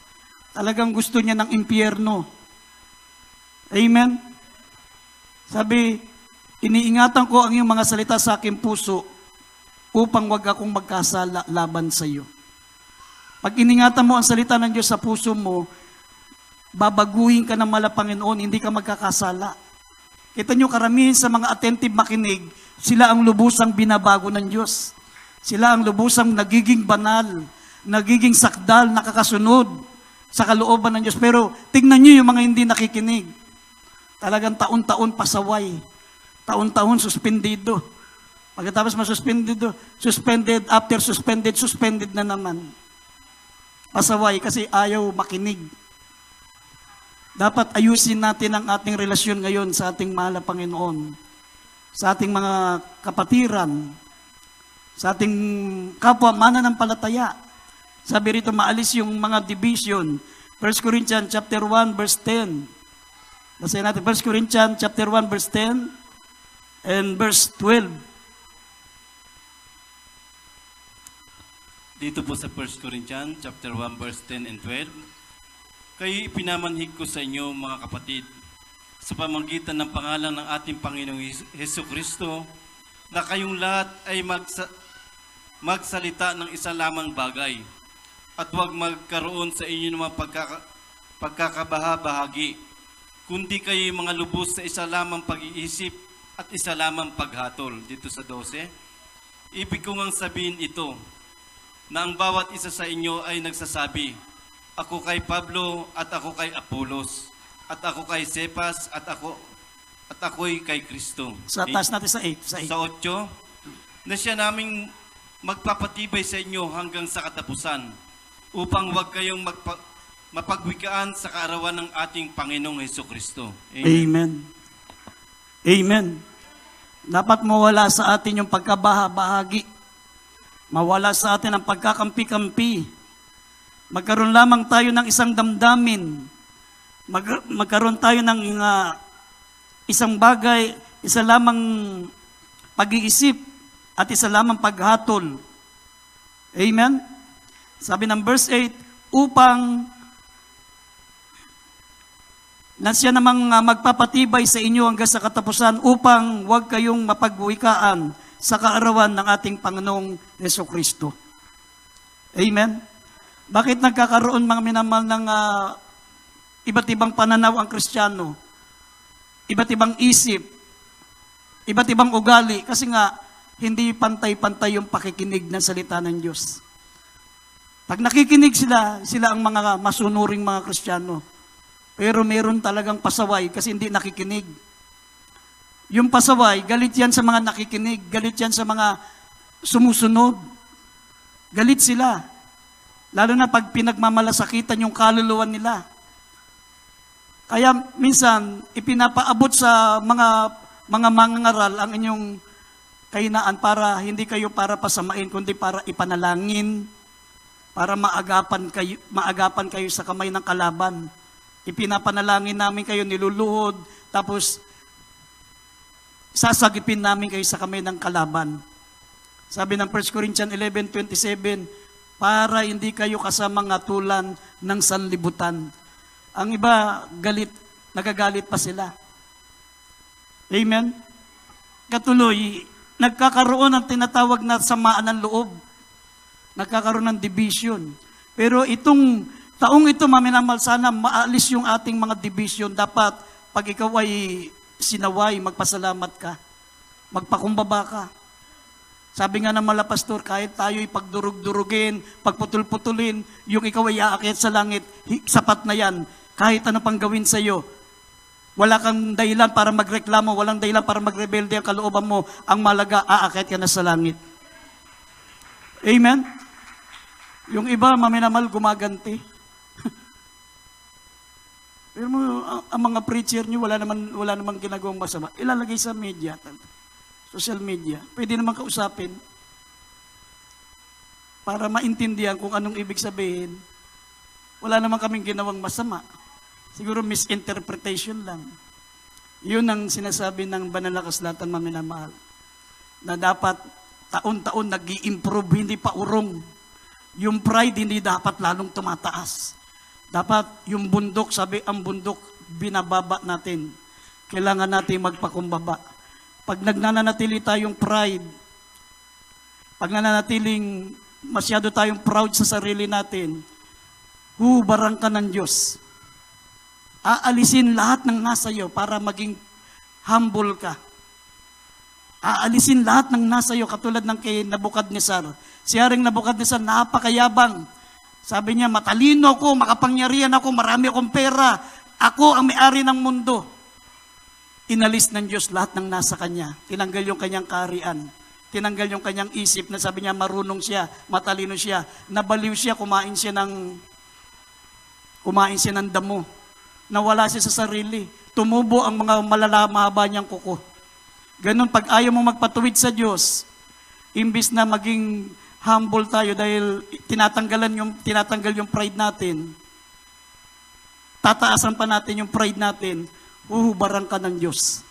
Talagang gusto niya ng impyerno. Amen? Sabi, iniingatan ko ang iyong mga salita sa aking puso upang wag akong magkasala laban sa iyo. Pag iningatan mo ang salita ng Diyos sa puso mo, babaguhin ka ng Panginoon, hindi ka magkakasala. Kita nyo, karamihan sa mga attentive makinig, sila ang lubusang binabago ng Diyos. Sila ang lubusang nagiging banal, nagiging sakdal, nakakasunod sa kalooban ng Diyos. Pero tingnan nyo yung mga hindi nakikinig. Talagang taon-taon pasaway. Taon-taon suspendido. Pagkatapos suspended, after suspended na naman. Pasaway kasi ayaw makinig. Dapat ayusin natin ang ating relasyon ngayon sa ating mahal na Panginoon, sa ating mga kapatiran, sa ating kapwa mananampalataya. Sabi rito, maalis yung mga division. 1 Corinthians chapter 1 verse 10. Basahin natin 1 Corinthians chapter 1 verse 10 and verse 12. Dito po sa 1 Corinthians chapter 1 verse 10 and 12. Kayo ipinamanhig ko sa inyo, mga kapatid, sa pamamagitan ng pangalan ng ating Panginoong Hesus Kristo, na kayong lahat ay magsalita ng isa lamang bagay at huwag magkaroon sa inyo ng mga pagkakabaha-bahagi, kundi kayo mga lubos sa isa lamang pag-iisip at isa lamang paghatol. Dito sa 12, ibig ko ngang sabihin ito, na ang bawat isa sa inyo ay nagsasabi, ako kay Pablo at ako kay Apolos at ako kay Cephas at ako'y kay Kristo. Sa taas natin sa 8. Sa 8, na siya naming magpapatibay sa inyo hanggang sa katapusan upang huwag kayong mapagwikaan sa kaarawan ng ating Panginoong Hesukristo. Amen. Amen. Dapat mawala sa atin yung pagkabaha-bahagi. Mawala sa atin ang pagkakampi-kampi. Magkaroon lamang tayo ng isang damdamin. Magkaroon tayo ng isang bagay, isa lamang pag-iisip at isa lamang paghatol. Amen? Sabi ng verse 8, upang na siya namang magpapatibay sa inyo hanggang sa katapusan upang huwag kayong mapagwikaan sa kaarawan ng ating Panginoong Jesucristo. Amen? Bakit nagkakaroon mga minamahal ng iba't ibang pananaw ang Kristiyano? Iba't ibang isip, iba't ibang ugali, kasi nga, hindi pantay-pantay yung pakikinig ng salita ng Diyos. Pag nakikinig sila, sila ang mga masunuring mga Kristiyano. Pero meron talagang pasaway kasi hindi nakikinig. Yung pasaway, galit yan sa mga nakikinig, galit yan sa mga sumusunod. Galit sila. Lalo na pag pinagmamalasakitan yung kaluluwa nila. Kaya minsan, ipinapaabot sa mga mangangaral ang inyong kahinaan para hindi kayo para pasamain, kundi para ipanalangin, para maagapan kayo sa kamay ng kalaban. Ipinapanalangin namin kayo, niluluhod, tapos sasagipin namin kayo sa kamay ng kalaban. Sabi ng 1 Corinthians 11:27, para hindi kayo kasamang atulan ng sanlibutan. Ang iba, nagagalit pa sila. Amen? Katuloy, nagkakaroon ng tinatawag na samaan ng loob. Nagkakaroon ng division. Pero itong taong ito, maminamal, sana maalis yung ating mga division. Dapat, pag ikaw ay sinaway, magpasalamat ka. Magpakumbaba ka. Sabi nga ng mala pastor, kahit tayo'y pagdurug-durugin, pagputul-putulin, yung ikaw ay aakyat sa langit, sapat na yan. Kahit ano pang gawin sa iyo, wala kang dahilan para magreklamo, walang dahilan para magrebelde ang kalooban mo. Ang malaga, aakyat ka na sa langit. Amen? Yung iba, maminamal, gumaganti. Pero ang mga preacher nyo, wala naman ginagawang masama. Ilalagay sa media, social media. Pwede naman kausapin para maintindihan kung anong ibig sabihin. Wala naman kaming ginawang masama. Siguro misinterpretation lang. Yun ang sinasabi ng banal na kasulatan, maminamahal. Na dapat taon-taon nag-i-improve, hindi pa urong. Yung pride hindi dapat lalong tumataas. Dapat yung bundok, sabi ang bundok, binababa natin. Kailangan natin magpakumbaba. Pag nagnanatili tayong pride, pag nananatiling masyado tayong proud sa sarili natin, hubarang ka ng Diyos. Aalisin lahat ng nasa iyo para maging humble ka. Aalisin lahat ng nasa iyo katulad ng kay Nabukadnesar. Si Haring Nabukadnesar, napakayabang. Sabi niya, matalino ako, makapangyarihan ako, marami akong pera. Ako ang may-ari ng mundo. Inalis ng Diyos lahat ng nasa kanya. Tinanggal yung kanyang kaharian. Tinanggal yung kanyang isip na sabi niya, marunong siya, matalino siya. Nabaliw siya, kumain siya ng damo. Nawala siya sa sarili. Tumubo ang mga mahaba niyang kuko. Ganun, pag ayaw mo magpatuwid sa Diyos, imbis na maging humble tayo dahil tinatanggal yung pride natin, tataasan pa natin yung pride natin, huhubaran ka ng Diyos.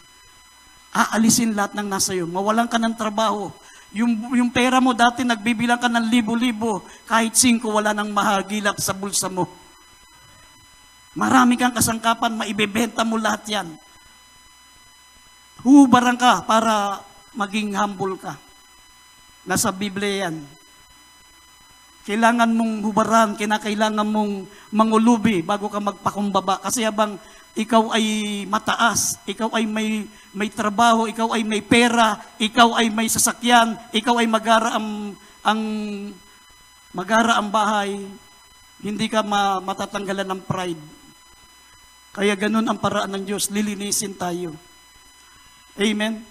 Aalisin lahat ng nasa iyo. Mawalan ka ng trabaho. Yung pera mo dati, nagbibilang ka ng libo-libo, kahit 5, wala nang mahagilap sa bulsa mo. Marami kang kasangkapan, maibebenta mo lahat yan. Hubaran ka para maging humble ka. Nasa Biblia yan. Kailangan mong hubaran, kinakailangan mong mangulubi bago ka magpakumbaba. Kasi habang ikaw ay mataas, ikaw ay may trabaho, ikaw ay may pera, ikaw ay may sasakyan, ikaw ay magara ang bahay, hindi ka matatanggalan ng pride. Kaya ganun ang paraan ng Diyos, lilinisin tayo. Amen?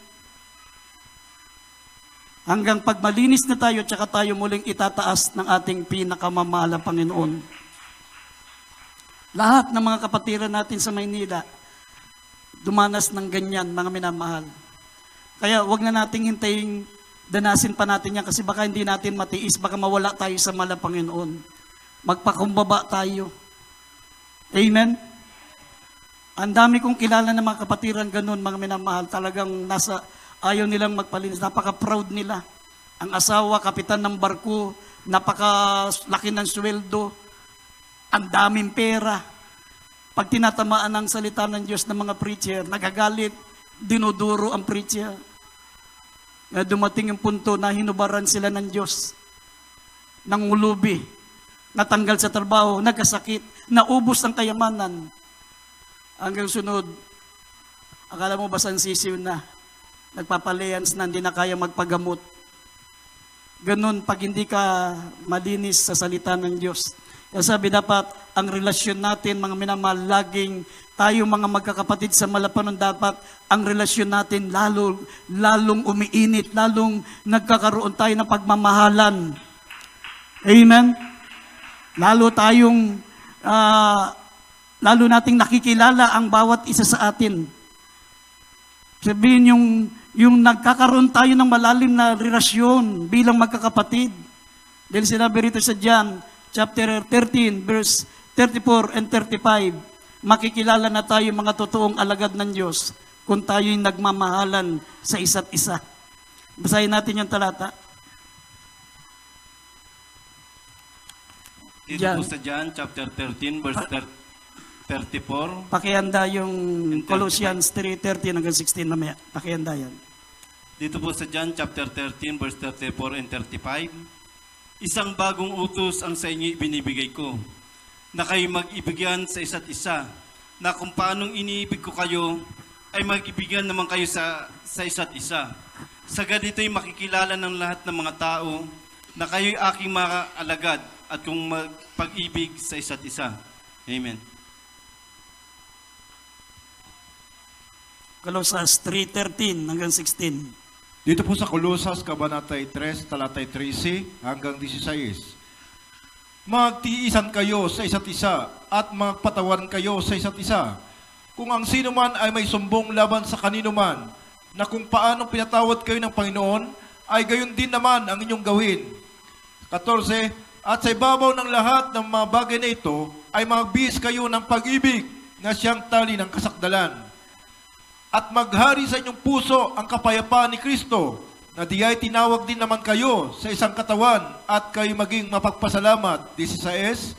Hanggang pag malinis na tayo, tsaka tayo muling itataas ng ating pinakamamahal na Panginoon. Lahat ng mga kapatiran natin sa Maynila, dumanas ng ganyan, mga minamahal. Kaya wag na nating hintayin, danasin pa natin yan, kasi baka hindi natin matiis, baka mawala tayo sa mahal na Panginoon. Magpakumbaba tayo. Amen? Ang dami kong kilala ng mga kapatiran ganun, mga minamahal, talagang ayaw nilang magpalinis, napaka-proud nila. Ang asawa, kapitan ng barko, napakalaki ng sweldo, ang daming pera. Pag tinatamaan ng salita ng Diyos ng mga preacher, nagagalit, dinuduro ang preacher. Na dumating yung punto na hinubaran sila ng Diyos, nangulubi, natanggal sa trabaho, nagkasakit, naubos ang kayamanan. Hanggang sunod, akala mo ba sisiw na? Nagpapalayans na, hindi na kaya magpagamot. Ganun, pag hindi ka malinis sa salita ng Diyos. Kaya sabi dapat, ang relasyon natin, mga minamahal, laging tayo mga magkakapatid sa Malapanon, dapat ang relasyon natin lalong umiinit, lalong nagkakaroon tayo ng pagmamahalan. Amen? Lalo nating nakikilala ang bawat isa sa atin. Sabihin yung nagkakaroon tayo ng malalim na relasyon bilang magkakapatid. Dahil sinabi rito sa John, chapter 13, verse 34 and 35, makikilala na tayo mga totoong alagad ng Diyos kung tayo'y nagmamahalan sa isa't isa. Basahin natin yung talata. Dito po sa John chapter 13 verse 34. Pakihanda yung And 35. Colossians 3:13 hanggang 16 mamaya. Pakihanda yan. Dito po sa John chapter 13 verse 34 and 35. Isang bagong utos ang sa inyo ibinibigay ko, na kayo mag-ibigan sa isa't isa, na kung paanong iniibig ko kayo, ay mag-ibigan naman kayo sa isa't isa. Sa ganito'y makikilala ng lahat ng mga tao na kayo'y aking mga alagad at kung magpag-ibig sa isa't isa. Amen. Colossians 3:13 hanggang 16. Dito po sa Colosas, Kabanatay 3, Talatay 13 hanggang 16. Magtiisan kayo sa isa't isa at magpatawaran kayo sa isa't isa. Kung ang sino man ay may sumbong laban sa kanino man, na kung paano pinatawad kayo ng Panginoon, ay gayon din naman ang inyong gawin. 14. At sa ibabaw ng lahat ng mga bagay na ito, ay magbihis kayo ng pag-ibig na siyang tali ng kasakdalan. At maghari sa inyong puso ang kapayapaan ni Kristo, na diay tinawag din naman kayo sa isang katawan at kayo maging mapagpasalamat. 16.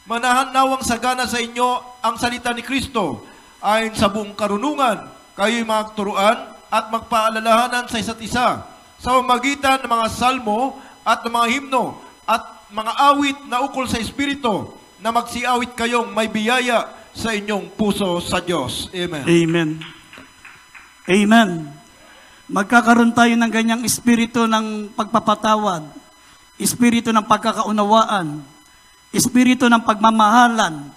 Manahan nawang sagana sa inyo ang salita ni Kristo, ayon sa buong karunungan, kayo'y magturuan at magpaalalahanan sa isa't isa, sa pamamagitan ng mga salmo at ng mga himno at mga awit na ukol sa Espiritu, na magsiawit kayong may biyaya sa inyong puso sa Diyos. Amen. Amen. Amen. Magkakaroon tayo ng ganyang espiritu ng pagpapatawad, espiritu ng pagkakaunawaan, espiritu ng pagmamahalan,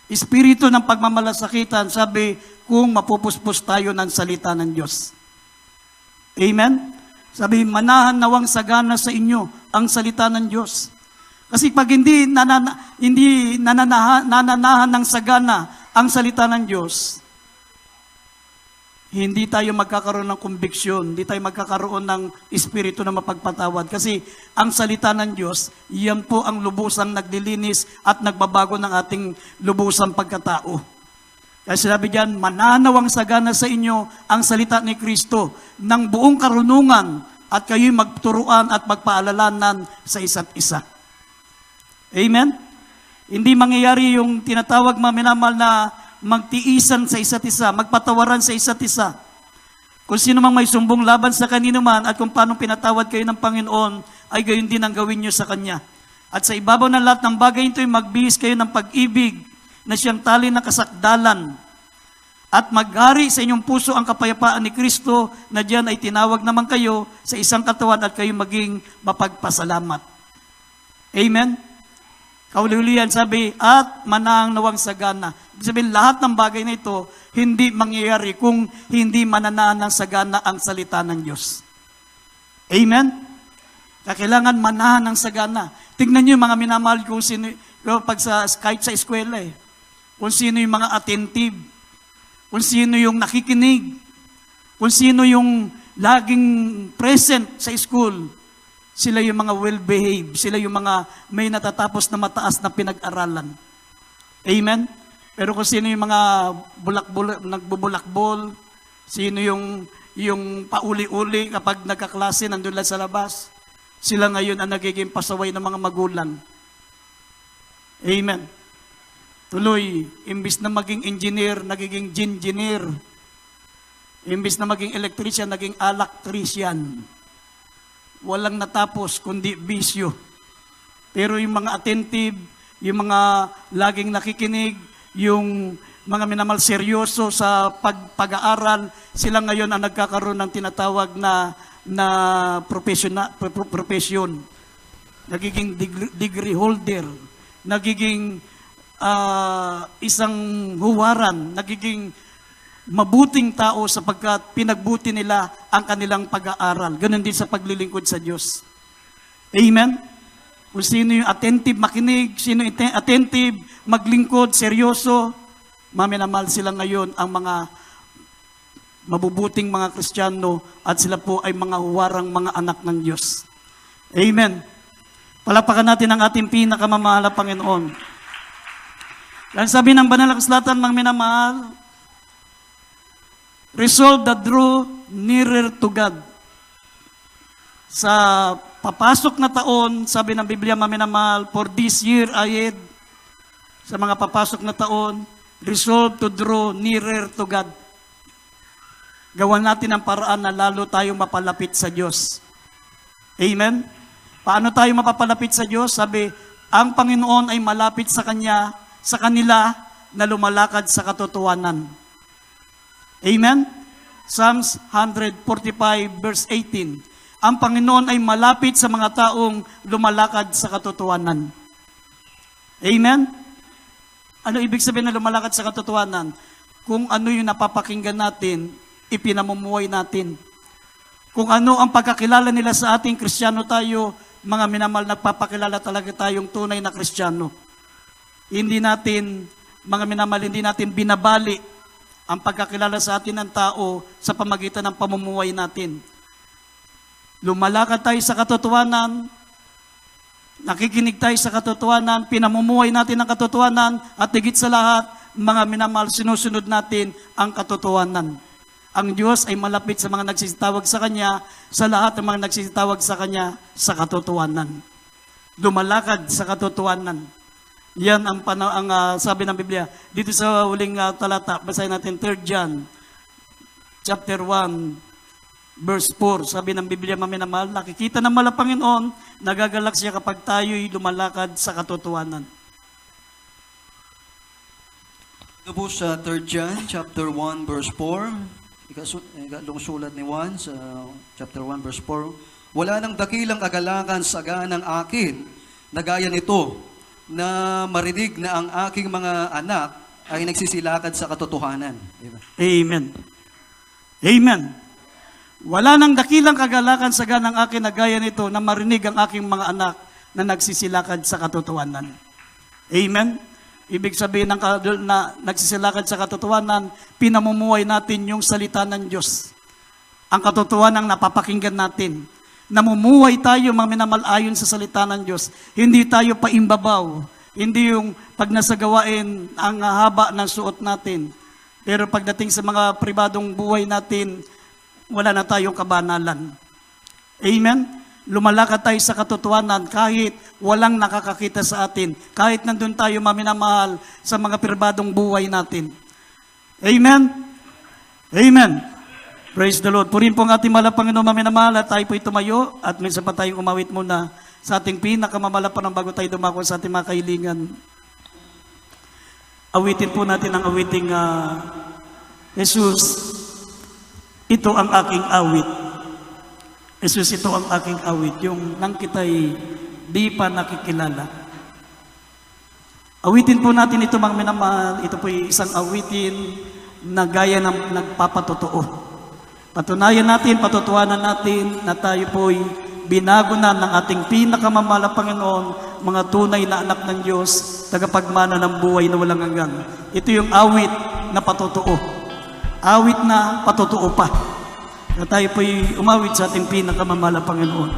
espiritu ng pagmamalasakitan, sabi, kung mapupuspos tayo ng salita ng Diyos. Amen? Sabi, manahan nawang sagana sa inyo ang salita ng Diyos. Kasi pag hindi nananahan ng sagana ang salita ng Diyos, hindi tayo magkakaroon ng conviction, hindi tayo magkakaroon ng espiritu na mapagpatawad. Kasi ang salita ng Diyos, yan po ang lubusang naglilinis at nagbabago ng ating lubusang pagkatao. Kaya sinabi diyan, mananawang sagana sa inyo ang salita ni Kristo ng buong karunungan at kayo'y magturuan at magpaalalanan sa isa't isa. Amen? Hindi mangyayari yung tinatawag minamahal na magtiisan sa isa't isa, magpatawaran sa isa't isa. Kung sino mang may sumbong laban sa kanino man at kung paano pinatawad kayo ng Panginoon, ay gayon din ang gawin nyo sa Kanya. At sa ibabaw ng lahat ng bagay ito, magbihis kayo ng pag-ibig na siyang tali ng kasakdalan. At maghari sa inyong puso ang kapayapaan ni Kristo, na diyan ay tinawag naman kayo sa isang katawan at kayo maging mapagpasalamat. Amen? Kauli-ulian sabi, at manang nawang sagana. Ibig sabihin, lahat ng bagay na ito, hindi mangyayari kung hindi mananahan ng sagana ang salita ng Diyos. Amen? Kailangan manahan ng sagana. Tingnan niyo yung mga minamahal kung sino, kahit sa eskwela kung sino yung mga attentive, kung sino yung nakikinig, kung sino yung laging present sa school. Sila yung mga well-behaved. Sila yung mga may natatapos na mataas na pinag-aralan. Amen? Pero kung sino yung mga nagbubulakbol, sino yung pauli-uli kapag nagkaklase, nandun lang sa labas, sila ngayon ang nagiging pasaway ng mga magulang. Amen? Tuloy, imbis na maging engineer, nagiging gingineer. Imbis na maging electrician, naging electrician. Walang natapos, kundi bisyo. Pero yung mga attentive, yung mga laging nakikinig, yung mga minamahal seryoso sa pag-aaral, sila ngayon ang nagkakaroon ng tinatawag na profession. Nagiging degree holder, nagiging isang huwaran, nagiging mabuting tao sapagkat pinagbuti nila ang kanilang pag-aaral. Ganon din sa paglilingkod sa Diyos. Amen? Kung sino yung attentive makinig, sino yung attentive maglingkod, seryoso, maminamahal sila ngayon ang mga mabubuting mga Kristiyano at sila po ay mga huwarang mga anak ng Diyos. Amen. Palakpakan natin ang ating pinakamamahal na Panginoon. Yan sabi ng banal na kasulatan, mga minamahal, resolve the draw nearer to God. Sa papasok na taon, sabi ng Biblia, mga minamahal, for this year ahead, sa mga papasok na taon, resolve to draw nearer to God. Gawan natin ang paraan na lalo tayong mapalapit sa Diyos. Amen? Paano tayo mapapalapit sa Diyos? Sabi, ang Panginoon ay malapit sa kanila na lumalakad sa katotohanan. Amen? Psalms 145 verse 18. Ang Panginoon ay malapit sa mga taong lumalakad sa katotohanan. Amen? Ano ibig sabihin na lumalakad sa katotohanan? Kung ano yung napapakinggan natin, ipinamumuhay natin. Kung ano ang pagkakilala nila sa ating Kristiyano tayo, mga minamahal, nagpapakilala talaga tayong tunay na Kristiyano. Hindi natin, mga minamahal, hindi natin binabali ang pagkakilala sa atin ng tao sa pamagitan ng pamumuhay natin. Lumalakad tayo sa katotohanan, nakikinig tayo sa katotohanan, pinamumuhay natin ang katotohanan, at higit sa lahat, mga minamahal, sinusunod natin ang katotohanan. Ang Diyos ay malapit sa mga nagsisitawag sa Kanya, sa lahat ng mga nagsisitawag sa Kanya, sa katotohanan. Lumalakad sa katotohanan. Yan ang sabi ng Biblia. Dito sa huling talata, basahin natin 3 John, chapter 1, verse 4. Sabi ng Biblia, maminamahal, nakikita ng mala Panginoon, nagagalak siya kapag tayo'y lumalakad sa katotohanan. Ito po sa 3 John, chapter 1, verse 4. Ikatlong sulat ni Juan sa chapter 1, verse 4. Wala nang dakilang kagalakan sa ganang akin na gaya nito, na marinig na ang aking mga anak ay nagsisilakad sa katotohanan. Diba? Amen. Amen. Wala nang dakilang kagalakan sa ganang akin na gaya nito na marinig ang aking mga anak na nagsisilakad sa katotohanan. Amen. Ibig sabihin na nagsisilakad sa katotohanan, pinamumuhay natin yung salita ng Diyos. Ang katotohanan napapakinggan natin. Namumuhay tayo, mga minamahal, ayon sa salita ng Diyos. Hindi tayo paimbabaw. Hindi yung pag nasa gawain ang haba ng suot natin. Pero pagdating sa mga pribadong buhay natin, wala na tayong kabanalan. Amen? Lumalakad tayo sa katotohanan kahit walang nakakakita sa atin. Kahit nandun tayo, maminamahal, sa mga pribadong buhay natin. Amen? Amen. Praise the Lord. Purin po ang ating mahal na Panginoon, maminamahal, at tayo po'y tumayo at minsan pa tayong umawit muna sa ating pinakamamalapan ng bago tayo dumako sa ating mga kahilingan. Awitin po natin ang awiting Jesus, ito ang aking awit. Jesus, ito ang aking awit, yung nang kita'y di pa nakikilala. Awitin po natin ito, mga minamahal. Ito po'y isang awitin na gaya ng nagpapatotoo. Patunayan natin, patutuanan natin na tayo po'y binago na ng ating pinakamamahal na Panginoon, mga tunay na anak ng Diyos, tagapagmana ng buhay na walang hanggan. Ito yung awit na patotoo. Awit na patotoo pa. Na tayo po'y umawit sa ating pinakamamahal na Panginoon.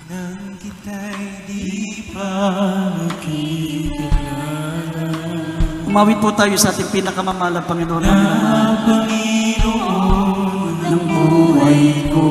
Nang kita'y di pa nakikilala, Umawit po tayo sa ating pinakamamahal na Panginoon. Panginoon ng buhay ko,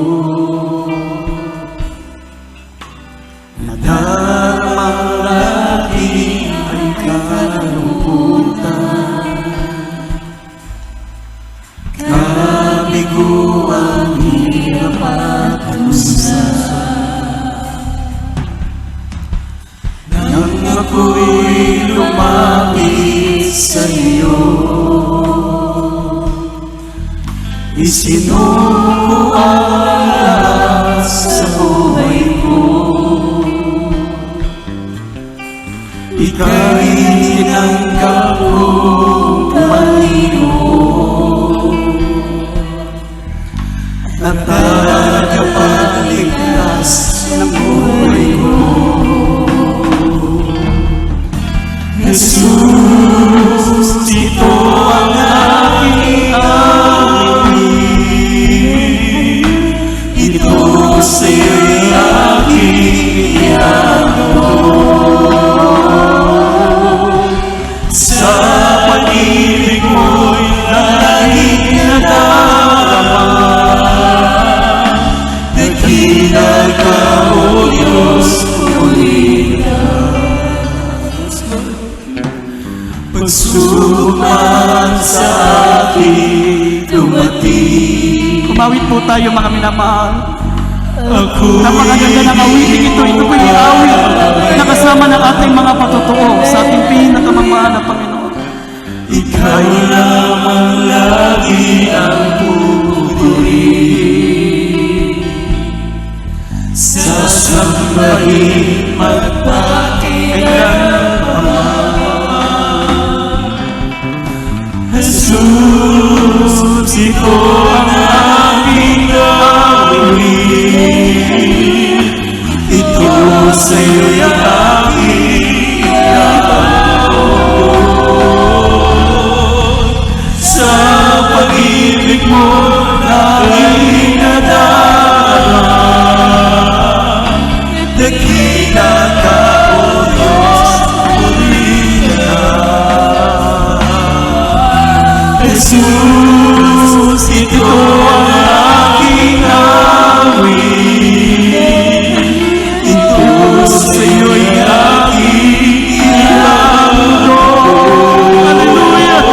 nang ako'y lumapit sa iyo. Isinuko ang lahat sa buhay ko. Ika'y tinanggap kong Panginoon at tagapagligtas ng buhay ko. Jesus, ito ang aking awit. Ito sa'yo'y aking ihahandog. Sa pag-ibig mo'y laging nadarama. Dakila ka, O Diyos, pagsubok man sa akin dumating. Kumawit po tayo mga minamahal. Napakaganda ng awiting ito. Ito po yung awit na kasama ng ating mga patutuo sa ating pinakamamahal na Panginoon. Ikaw lamang lagi ang pupurihin, sasambahin magpakailanman. Jesus, ito ang aking awit. Ito sa'yo'y aking ihahandog. Sa pag-ibig mo laging nadarama. Dakila ka, O Diyos, purihin ka. Jesus, ito ang aking awit. Ito sa'yo'y aking ihahandog. Hallelujah!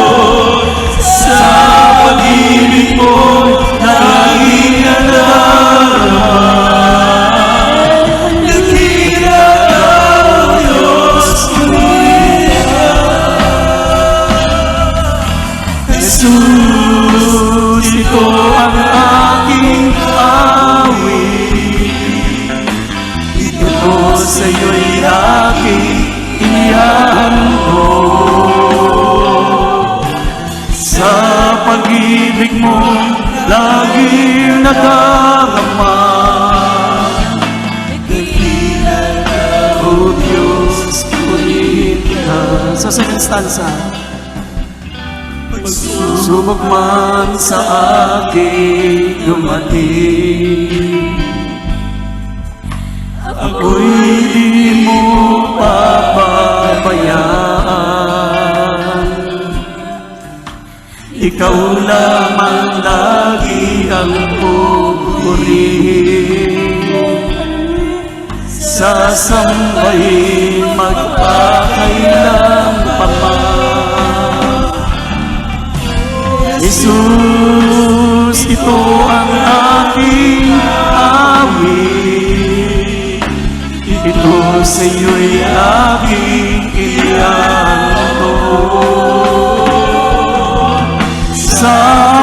Sa pag-ibig mo laging nadarama. Dakila ka, O Diyos, purihin ka. Jesus, ito ang aking awit. Ito sa'yo'y aking inihandog. Sa pag-ibig mo laging nadarama. Dakila ka, O Diyos, purihin ka. Sa second stanza. Pagsubok man sa akin dumating, ako'y di mo papabayaan. Ikaw lamang lagi ang pupurihin, sasambahin magpakailan pa man. Jesus, ito ang aking awit. Ito sa'yo'y aking ihahandog. Sa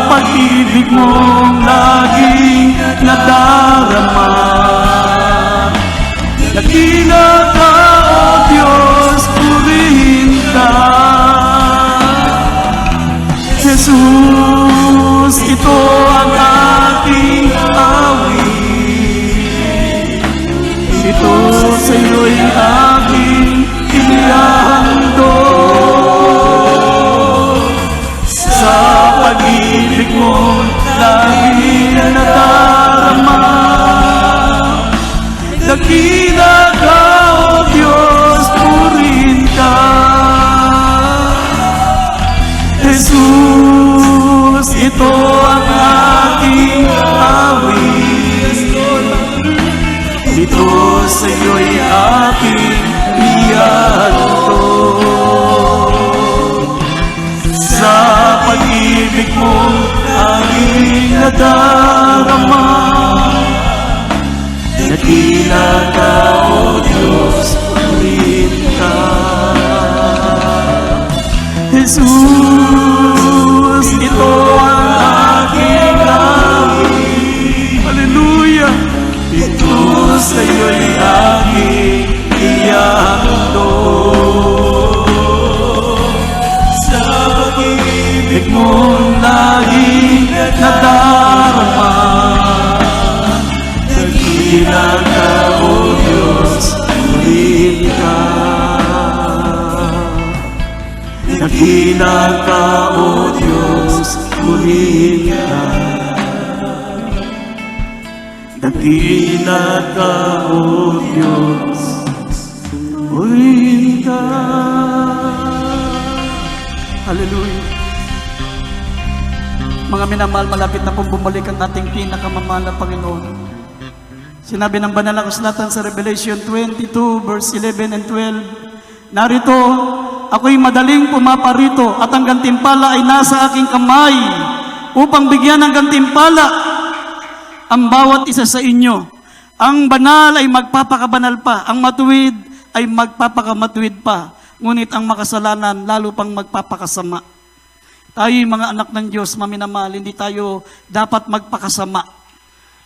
pag-ibig mong laging nadarama. Dakila ka, O Diyos, purihin ka. Jesus, ito ang aking awit. Ito sa'yo'y aking inihandog. Sa pag-ibig mo laging nadarama. Dakila ka, O Diyos, purihin ka. Jesus, ito ang aking awit. Ito sa'yo'y aking ihahandog. Sa pag-ibig mo aking nadarama. Dakila ka, O Diyos, purihin ka. Jesus, ito ang aking langit. Hallelujah. Ito sa'yo'y aking iyahandog. Sa pag-ibig mong laging nadarama, dakila ka, O Diyos, ulit ka. Dakila ka, O Diyos, ulit ka. Dakila ka, O Diyos, ulit ka. Hallelujah. Mga minamahal, malapit na pong bumalik ang ating pinakamamahal na Panginoon. Sinabi ng banal na kasulatan sa Revelation 22 verse 11 and 12, narito, ako'y madaling pumaparito at ang gantimpala ay nasa aking kamay upang bigyan ng gantimpala ang bawat isa sa inyo. Ang banal ay magpapakabanal pa, ang matuwid ay magpapakamatuwid pa, ngunit ang makasalanan lalo pang magpapakasama. Tayo'y mga anak ng Diyos, maminamahal, hindi tayo dapat magpakasama.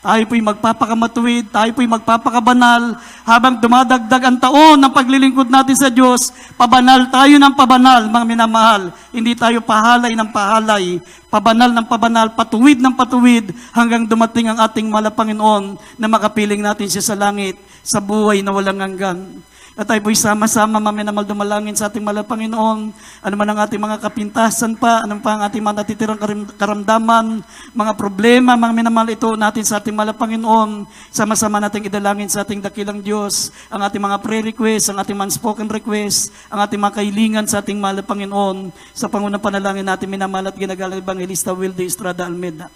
Tayo po'y magpapakamatuwid, tayo po'y magpapakabanal. Habang dumadagdag ang taon ng paglilingkod natin sa Diyos, pabanal tayo ng pabanal, mga minamahal. Hindi tayo pahalay ng pahalay, pabanal ng pabanal, patuwid ng patuwid, hanggang dumating ang ating mahal na Panginoon na makapiling natin siya sa langit, sa buhay na walang hanggan. At tayo po'y sama-sama, maminamal, dumalangin sa ating mahal na Panginoon. Ano man ang ating mga kapintasan pa, ano pa ang ating mga natitirang karamdaman, mga problema, mga minamahal, ito natin sa ating mahal na Panginoon. Sama-sama nating idalangin sa ating dakilang Diyos, ang ating mga prayer request, ang ating mga spoken request, ang ating mga kailingan sa ating mahal na Panginoon. Sa pangunang panalangin natin, minamahal at ginagalang Evangelista Wilde Estrada Almeida.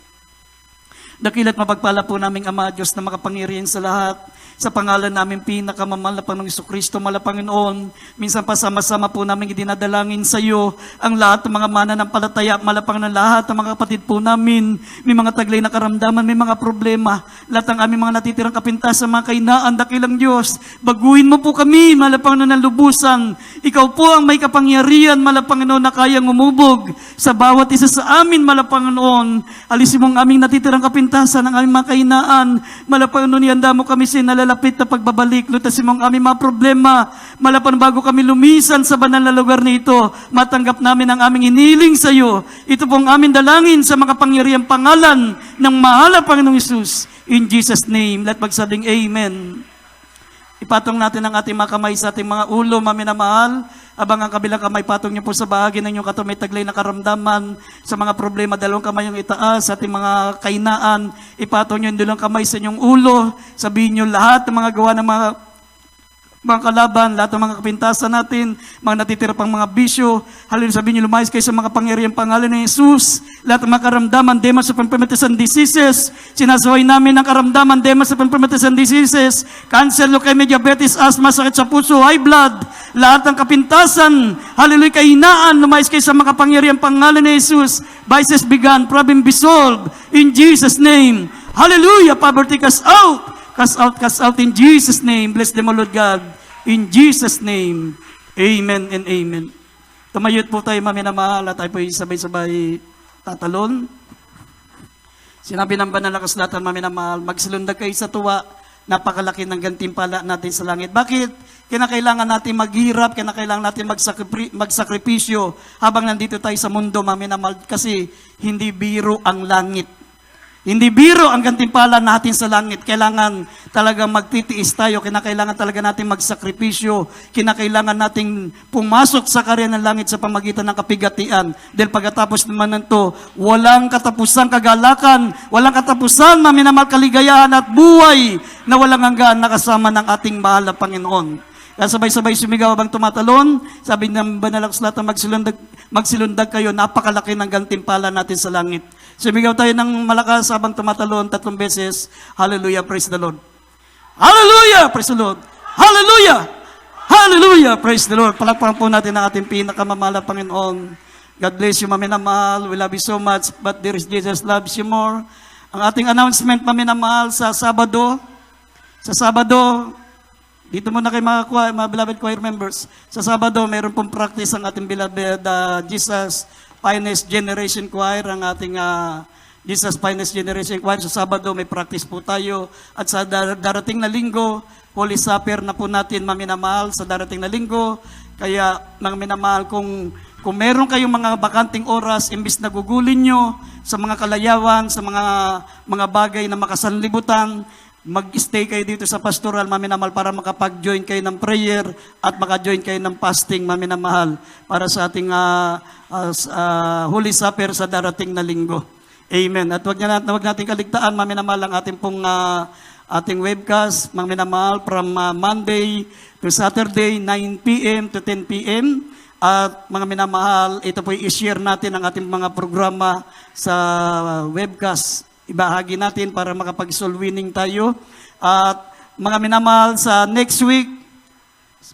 Dakila't mapagpala po naming Ama, Diyos na makapangyarihan sa lahat. Sa pangalan namin pinakamamahal na Panginoong Jesucristo, mahal na Panginoon, minsan pa sama-sama po namin idinadalangin sa iyo ang lahat ng mga mananampalataya, mahal na Panginoon, lahat ng mga kapatid po namin, may mga taglay na karamdaman, may mga problema, lahat ng aming mga natitirang kapintasan, mga kainaan, dakilang Diyos, baguhin mo po kami, mahal na Panginoon, ng lubusan. Ikaw po ang may kapangyarihan, mahal na Panginoon, na kayang umubog sa bawat isa sa amin, mahal na Panginoon. Alisin mo ang aming natitirang kapintasan, ang aming mga kainaan, mahal na Panginoon, ihanda mo kami sa nalalapit na pagbabalik, lutasin mo ang aming mga problema, malapan bago kami lumisan sa banal na lugar nito, matanggap namin ang aming iniling sa iyo. Ito pong aming dalangin sa makapangyarihang pangalan ng mahal na Panginoong Hesus. In Jesus' name, let magsabing Amen. Ipatong natin ang ating mga kamay sa ating mga ulo, maminamahal. Abang ang kabilang kamay, patong niyo po sa bahagi ng inyong katawan, may taglay na karamdaman sa mga problema. Dalawang kamay yung itaas sa ating mga kainaan. Ipatong niyo yung dalawang kamay sa inyong ulo. Sabihin niyo lahat ng mga gawa ng mga kalaban, lahat ng mga kapintasan natin, mga natitira pang mga bisyo. Hallelujah, sabihin niyo, lumayas kayo sa mga pangyarihang pangalan ng Jesus. Lahat ng mga karamdaman, demons of infirmities and diseases. Sinasaway namin ang karamdaman, demons of infirmities and diseases. Cancer, leukemia, diabetes, asthma, sakit sa puso, high blood. Lahat ng kapintasan, hallelujah, kahinaan, lumayas kayo sa mga pangyarihang pangalan ng Jesus. Vices began, problem be solved. In Jesus' name. Hallelujah, poverty cast out. Cast out in Jesus' name. Bless them, O Lord God. In Jesus' name. Amen and amen. Tumayot po tayo, maminamahal, at tayo po sabay-sabay tatalon. Sinabi ng banal na kasulatan, maminamahal, magsilundag kayo sa tuwa, napakalaki ng gantimpala natin sa langit. Bakit? Kinakailangan natin maghirap, kinakailangan natin magsakripisyo habang nandito tayo sa mundo, maminamahal, kasi hindi biro ang langit. Hindi biro ang gantimpala natin sa langit. Kailangan talagang magtitiis tayo. Kinakailangan talaga natin magsakripisyo. Kinakailangan nating pumasok sa karya ng langit sa pamagitan ng kapigatian. Dahil pagkatapos naman nito, walang katapusang kagalakan, walang katapusan, maminamahal, kaligayahan at buhay na walang hanggan nakasama ng ating mahal na Panginoon. Kaya sabay-sabay sumigaw habang tumatalon, sabi ng banal na kasulatan, magsilundag kayo, napakalaki ng gantimpala natin sa langit. Sumigaw tayo ng malakas habang tumatalon 3 beses. Hallelujah, praise the Lord. Hallelujah, praise the Lord. Hallelujah, hallelujah, praise the Lord. Palakpakan po natin ang ating pinakamamahal na Panginoon. God bless you, maminamahal. We love you so much, but there is Jesus loves you more. Ang ating announcement, maminamahal, sa Sabado, Dito muna kay mga beloved choir members. Sa Sabado, mayroon pong practice ang ating beloved Jesus Finest Generation Choir, ang ating Jesus Finest Generation Choir. Sa Sabado, may practice po tayo. At sa darating na linggo, Holy Supper na po natin, mga minamahal, sa darating na linggo. Kaya, mga minamahal, kung meron kayong mga bakanting oras, imbis na gugulin nyo sa mga kalayawan, sa mga bagay na makasanlibutan, mag-stay kayo dito sa pastoral, maminamahal, para makapag-join kayo ng prayer at maka-join kayo ng fasting, maminamahal, para sa ating Holy Supper sa darating na linggo. Amen. At wag natin kaligtaan, maminamahal, ang ating pong ating webcast, maminamahal, from Monday to Saturday, 9 p.m. to 10 p.m. At mga minamahal, ito po i-share natin ang ating mga programa sa webcast. Ibahagi natin para makapag-soul winning tayo. At mga minamahal, sa next week,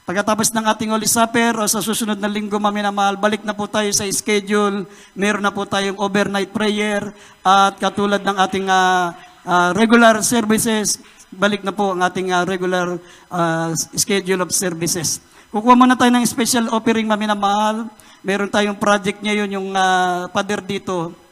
pagkatapos ng ating Holy Supper o sa susunod na linggo, mga minamahal, balik na po tayo sa schedule. Meron na po tayong overnight prayer. At katulad ng ating regular services, balik na po ang ating regular schedule of services. Kukuha muna tayo ng special offering, maminamahal. Meron tayong project ngayon, yung pader dito,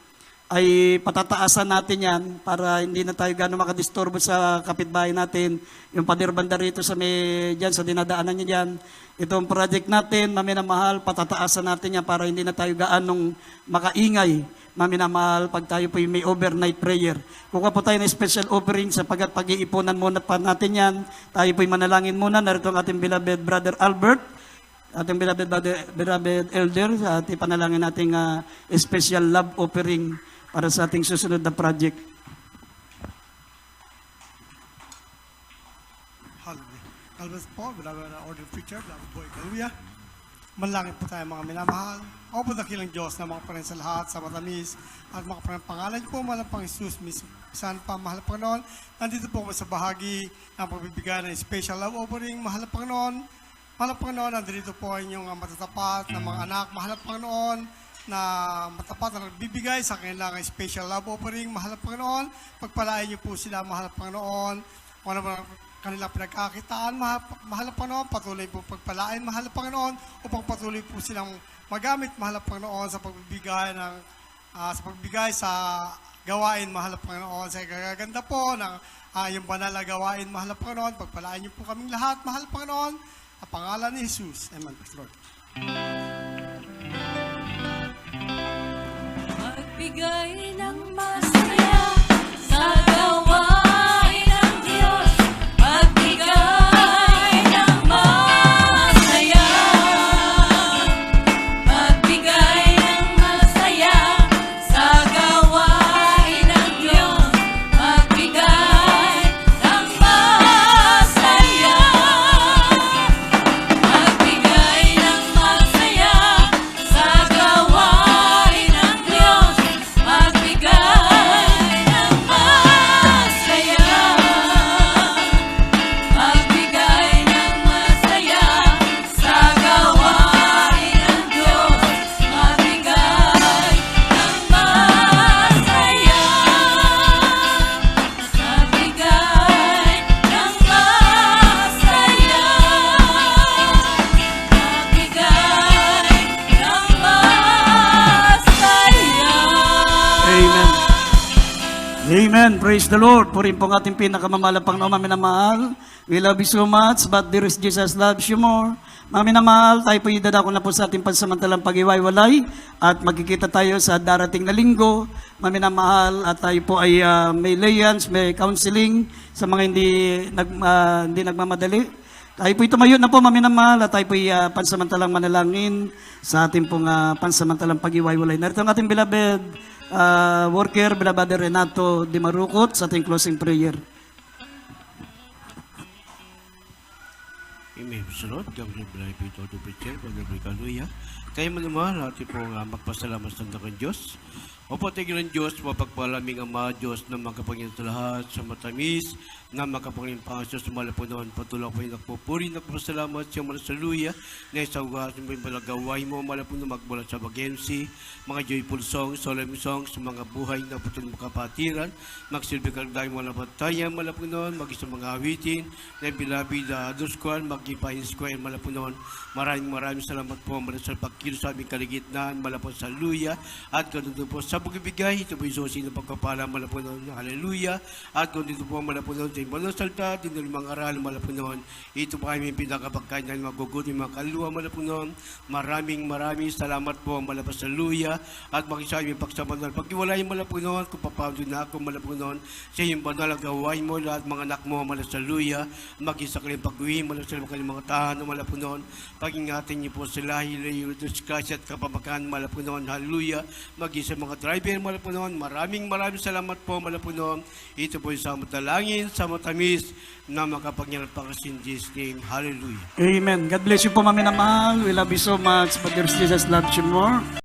ay patataasan natin yan para hindi na tayo gano'ng makadisturbo sa kapitbahay natin. Yung pader banda rito dyan, sa dinadaanan niya dyan. Itong project natin, maminamahal, patataasan natin yan para hindi na tayo gaanong makaingay, maminamahal, pag tayo po may overnight prayer. Kukuha po tayo ng special offering sapagkat pag-iipunan muna pa natin yan. Tayo po'y manalangin muna. Narito ang ating beloved Brother Albert, ating beloved elder, at ipanalangin nating special love offering para sa ating susunod na project. Hallelujah. Albert po, beloved na order preacher, beloved boy, hallelujah. Manlangin po tayo mga minamahal. Ako po dakilang Diyos na mga parin sa lahat, sa matamis, at mga parin pangalan po, mahal pang Jesus, saan pa, mahal Panginoon. Nandito po kami sa bahagi ng pagbibigay ng special love offering, mahal Panginoon. Mahal Panginoon, nandito po ang inyong matatapat na mga anak, mahal Panginoon, na matapat na nagbibigay sa kanilang special love offering, mahal Panginoon. Pagpalain niyo po sila, mahal Panginoon. Kung ano ba kanilang pinagkakitaan, mahal Panginoon, patuloy po pagpalain, mahal Panginoon, upang patuloy po silang magamit, mahal Panginoon, sa pagbibigay sa gawain, mahal Panginoon, sa kagaganda po ng yung banal na gawain, mahal Panginoon. Pagpalain niyo po kaming lahat, mahal Panginoon, sa pangalan ni Jesus. Amen. Lord. Magbigay ng masaya sa gawain ng Diyos. Magbigay ng masaya. Magbigay ng masaya sa gawain ng Diyos. Magbigay ng masaya. Magbigay ng masaya sa gawain ng Diyos. Magbigay ng masaya. Magbigay ng masaya sa gawain ng Diyos. Magbigay ng masaya. Magbigay ng masaya. Magbigay ng masaya. Amen. Amen. Praise the Lord. Purihin po ang ating pinakamamalang Panginoon, maminamahal. We love you so much, but there is Jesus loves you more. Maminamahal, tayo po idadako na po sa ating pansamantalang pag-iwaywalay at magkikita tayo sa darating na linggo. Maminamahal, at tayo po ay may layans, may counseling sa mga hindi nagmamadali. Tayo po tumayo na po, maminamahal, at tayo po ay pansamantalang manalangin sa ating pong pansamantalang pag-iwaywalay. Narito ang ating beloved worker, beloved Renato Di Marucot, sa ating closing prayer. Amen. Sunod, Gabriel Pito to preacher, Gabriel Kaluya. Kayo manumahal, natin po magpasalamat sa Diyos. Opo, tignan Diyos, mapagpalaming Ama, Diyos na makapangyarihan sa lahat, sa matamis, na makapangyarihan Panginoon, sa malapunon, patuloy po yung nagpupuri, nagpapasalamat siya malasaluya, na isang ugas mo yung malagaway mo, malapunon magbulat sa bagensi, mga joyful songs, solemn songs, mga buhay na patuloy makapatiran, magsilbi kalagday mga napatayan, malapunon, mag-isang mga awitin, na bilabid Duskuan, mag-ipahin square, malapunon, maraming salamat po, sa pagkilo sa aming kaligitnaan, malapon sa luya, at ganun po sa pagbibigay, ito po yung susi ng pagkapala, malapunon, hallelujah, at kung dito po malapunon sa imbang salta, dinul mga aral, malapunon, ito po kami pinakapagkain ng maguguti, mga kaluluwa, malapunon, maraming salamat po, malapon sa luya, at makisaya yung pagsamanal, pagkiwalay, malapunon, kung papawdo na ako, malapunon, sa iyong banal ang gawain mo, lahat mga anak mo, malasaluya, mag-isa kaling pag-uwi, malasaluya kaling mga tahan, malapunon, pag-ingatan niyo po sila, hilayo, disgrasya at kapamakan, malapunon, hallelujah, mag-isa mga driver, malapunon, maraming salamat po, malapunon, ito po yung sa matalangin, sa matamis, na makapagnyarap pa kasi in Jesus' name, hallelujah. Amen. God bless you po, mami na mahal. We love you so much, but there's Jesus loves you more.